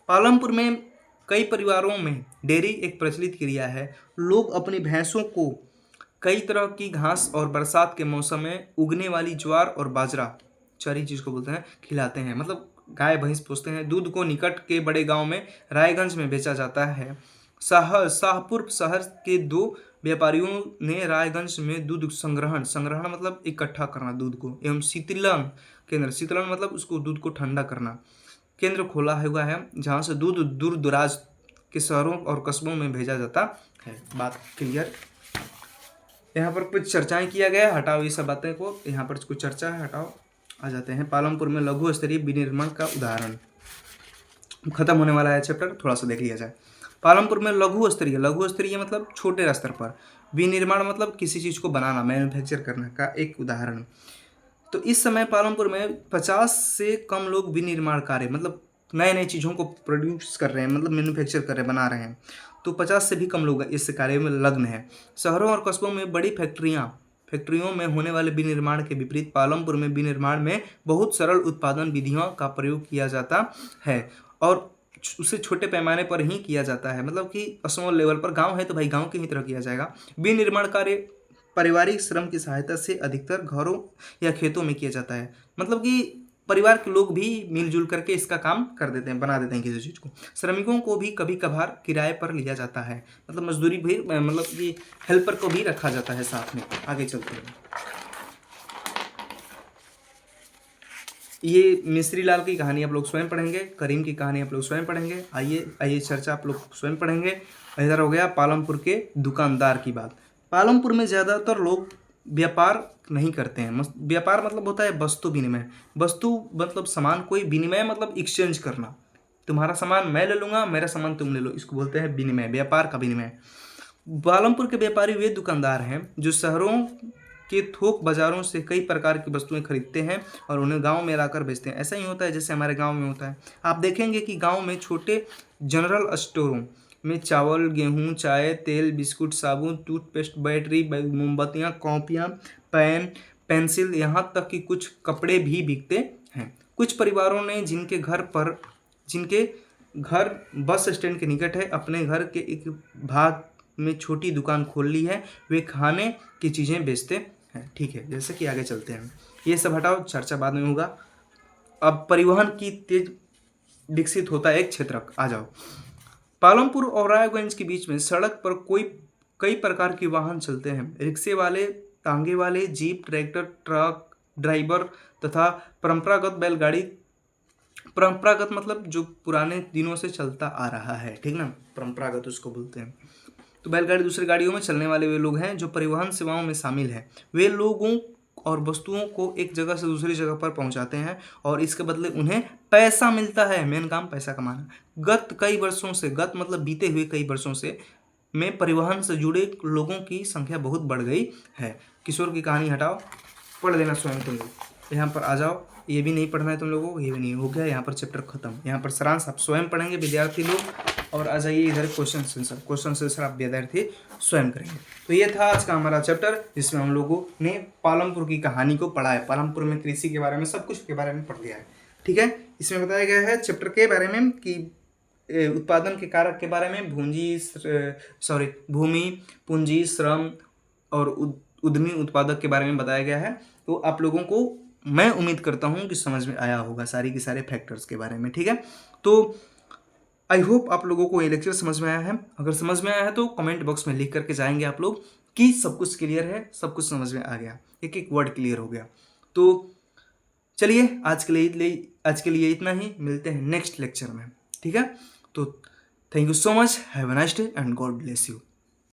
पालमपुर में कई परिवारों में डेयरी एक प्रचलित क्रिया है। लोग अपनी भैंसों को कई तरह की घास और बरसात के मौसम में उगने वाली ज्वार और बाजरा, चरी जिसको बोलते हैं, खिलाते हैं, मतलब गाय भैंस पोसते हैं। दूध को निकट के बड़े गांव में रायगंज में बेचा जाता है। शाहपुर शहर के 2 व्यापारियों ने रायगंज में दूध संग्रहण मतलब इकट्ठा करना दूध को, एवं शीतलन मतलब उसको दूध को ठंडा करना केंद्र खोला हुआ है, जहाँ से दूध दूर दराज के शहरों और कस्बों में भेजा जाता है। बात क्लियर। यहाँ पर कुछ चर्चाएं किया गया, हटाओ ये सब बातें को, यहाँ पर कुछ चर्चा है, हटाओ। आ जाते हैं पालमपुर में लघु स्तरीय विनिर्माण का उदाहरण। खत्म होने वाला है चैप्टर, थोड़ा सा देख लिया जाए। पालमपुर में लघु स्तरीय मतलब छोटे स्तर पर, विनिर्माण मतलब किसी चीज़ को बनाना, मैन्युफैक्चर करना का एक उदाहरण। तो इस समय पालमपुर में 50 से कम लोग विनिर्माण कार्य मतलब नए नए चीज़ों को प्रोड्यूस कर रहे हैं, मतलब मैन्युफैक्चर कर रहे हैं, बना रहे हैं। तो 50 से भी कम लोग इस कार्य में लग्न हैं। शहरों और कस्बों में बड़ी फैक्ट्रियों में होने वाले विनिर्माण के विपरीत पालमपुर में विनिर्माण में बहुत सरल उत्पादन विधियों का प्रयोग किया जाता है और उसे छोटे पैमाने पर ही किया जाता है, मतलब कि स्मॉल लेवल पर। गांव है तो भाई गांव की ही तरह किया जाएगा। विनिर्माण कार्य पारिवारिक श्रम की सहायता से अधिकतर घरों या खेतों में किया जाता है, मतलब कि परिवार के लोग भी मिलजुल करके इसका काम कर देते हैं, बना देते हैं किसी चीज़ को। श्रमिकों को भी कभी कभार किराए पर लिया जाता है, मतलब मजदूरी भी, मतलब कि हेल्पर को भी रखा जाता है साथ में। आगे चलते हैं। ये मिस्री लाल की कहानी आप लोग स्वयं पढ़ेंगे, करीम की कहानी आप लोग स्वयं पढ़ेंगे। आइए चर्चा आप लोग स्वयं पढ़ेंगे। इधर हो गया पालमपुर के दुकानदार की बात। पालमपुर में ज़्यादातर लोग व्यापार नहीं करते हैं। व्यापार मतलब होता है वस्तु विनिमय। वस्तु मतलब सामान, कोई विनिमय मतलब एक्सचेंज करना, तुम्हारा सामान मैं ले लूँगा, मेरा सामान तुम ले लो, इसको बोलते हैं विनिमय, व्यापार का विनिमय। पालमपुर के व्यापारी वे दुकानदार हैं जो शहरों के थोक बाजारों से कई प्रकार की वस्तुएं खरीदते हैं और उन्हें गांव में लाकर बेचते हैं। ऐसा ही होता है जैसे हमारे गांव में होता है। आप देखेंगे कि गांव में छोटे जनरल स्टोरों में चावल, गेहूं, चाय, तेल, बिस्कुट, साबुन, टूथपेस्ट, बैटरी, मोमबत्तियाँ, कॉपियाँ, पेन, पेंसिल, यहाँ तक कि कुछ कपड़े भी बिकते हैं। कुछ परिवारों ने जिनके घर बस स्टैंड के निकट है, अपने घर के एक भाग में छोटी दुकान खोल ली है। वे खाने की चीज़ें बेचते हैं, ठीक है। जैसे कि आगे चलते हैं, ये सब हटाओ, चर्चा बाद में होगा। अब परिवहन की तेज विकसित होता है एक क्षेत्र, आ जाओ। पालमपुर और रायगंज के बीच में सड़क पर कई प्रकार के वाहन चलते हैं। रिक्शे वाले, तांगे वाले, जीप, ट्रैक्टर, ट्रक ड्राइवर तथा परंपरागत बैलगाड़ी। परंपरागत मतलब जो पुराने दिनों से चलता आ रहा है, ठीक ना, परंपरागत उसको बोलते हैं। तो बैलगाड़ी दूसरी गाड़ियों में चलने वाले वे लोग हैं जो परिवहन सेवाओं में शामिल हैं। वे लोगों और वस्तुओं को एक जगह से दूसरी जगह पर पहुंचाते हैं और इसके बदले उन्हें पैसा मिलता है। मेन काम पैसा कमाना। गत मतलब बीते हुए कई वर्षों से में परिवहन से जुड़े लोगों की संख्या बहुत बढ़ गई है। किशोर की कहानी हटाओ, पढ़ लेना स्वयं तुम लोग। यहाँ पर आ जाओ, ये भी नहीं पढ़ना है तुम लोगों को, ये भी नहीं हो गया। यहाँ पर चैप्टर खत्म। यहाँ पर सारांश आप स्वयं पढ़ेंगे विद्यार्थी लोग। और आ जाइए इधर क्वेश्चन आंसर आप विद्यार्थी स्वयं करेंगे। तो ये था आज का हमारा चैप्टर, जिसमें हम लोगों ने पालमपुर की कहानी को पढ़ा है। पालमपुर में कृषि के बारे में सब कुछ के बारे में पढ़ लिया है। ठीक है। इसमें बताया गया है चैप्टर के बारे में कि उत्पादन के कारक के बारे में भूमि, पूंजी, श्रम और उद्यमी उत्पादक के बारे में बताया गया है। तो आप लोगों को मैं उम्मीद करता हूँ कि समझ में आया होगा सारी के सारे फैक्टर्स के बारे में, ठीक है। तो आई होप आप लोगों को ये लेक्चर समझ में आया है। अगर समझ में आया है तो कमेंट बॉक्स में लिख करके जाएंगे आप लोग कि सब कुछ क्लियर है, सब कुछ समझ में आ गया, एक एक वर्ड क्लियर हो गया। तो चलिए आज के लिए इतना ही, मिलते हैं नेक्स्ट लेक्चर में, ठीक है। तो thank you so much, have a nice day and God bless you.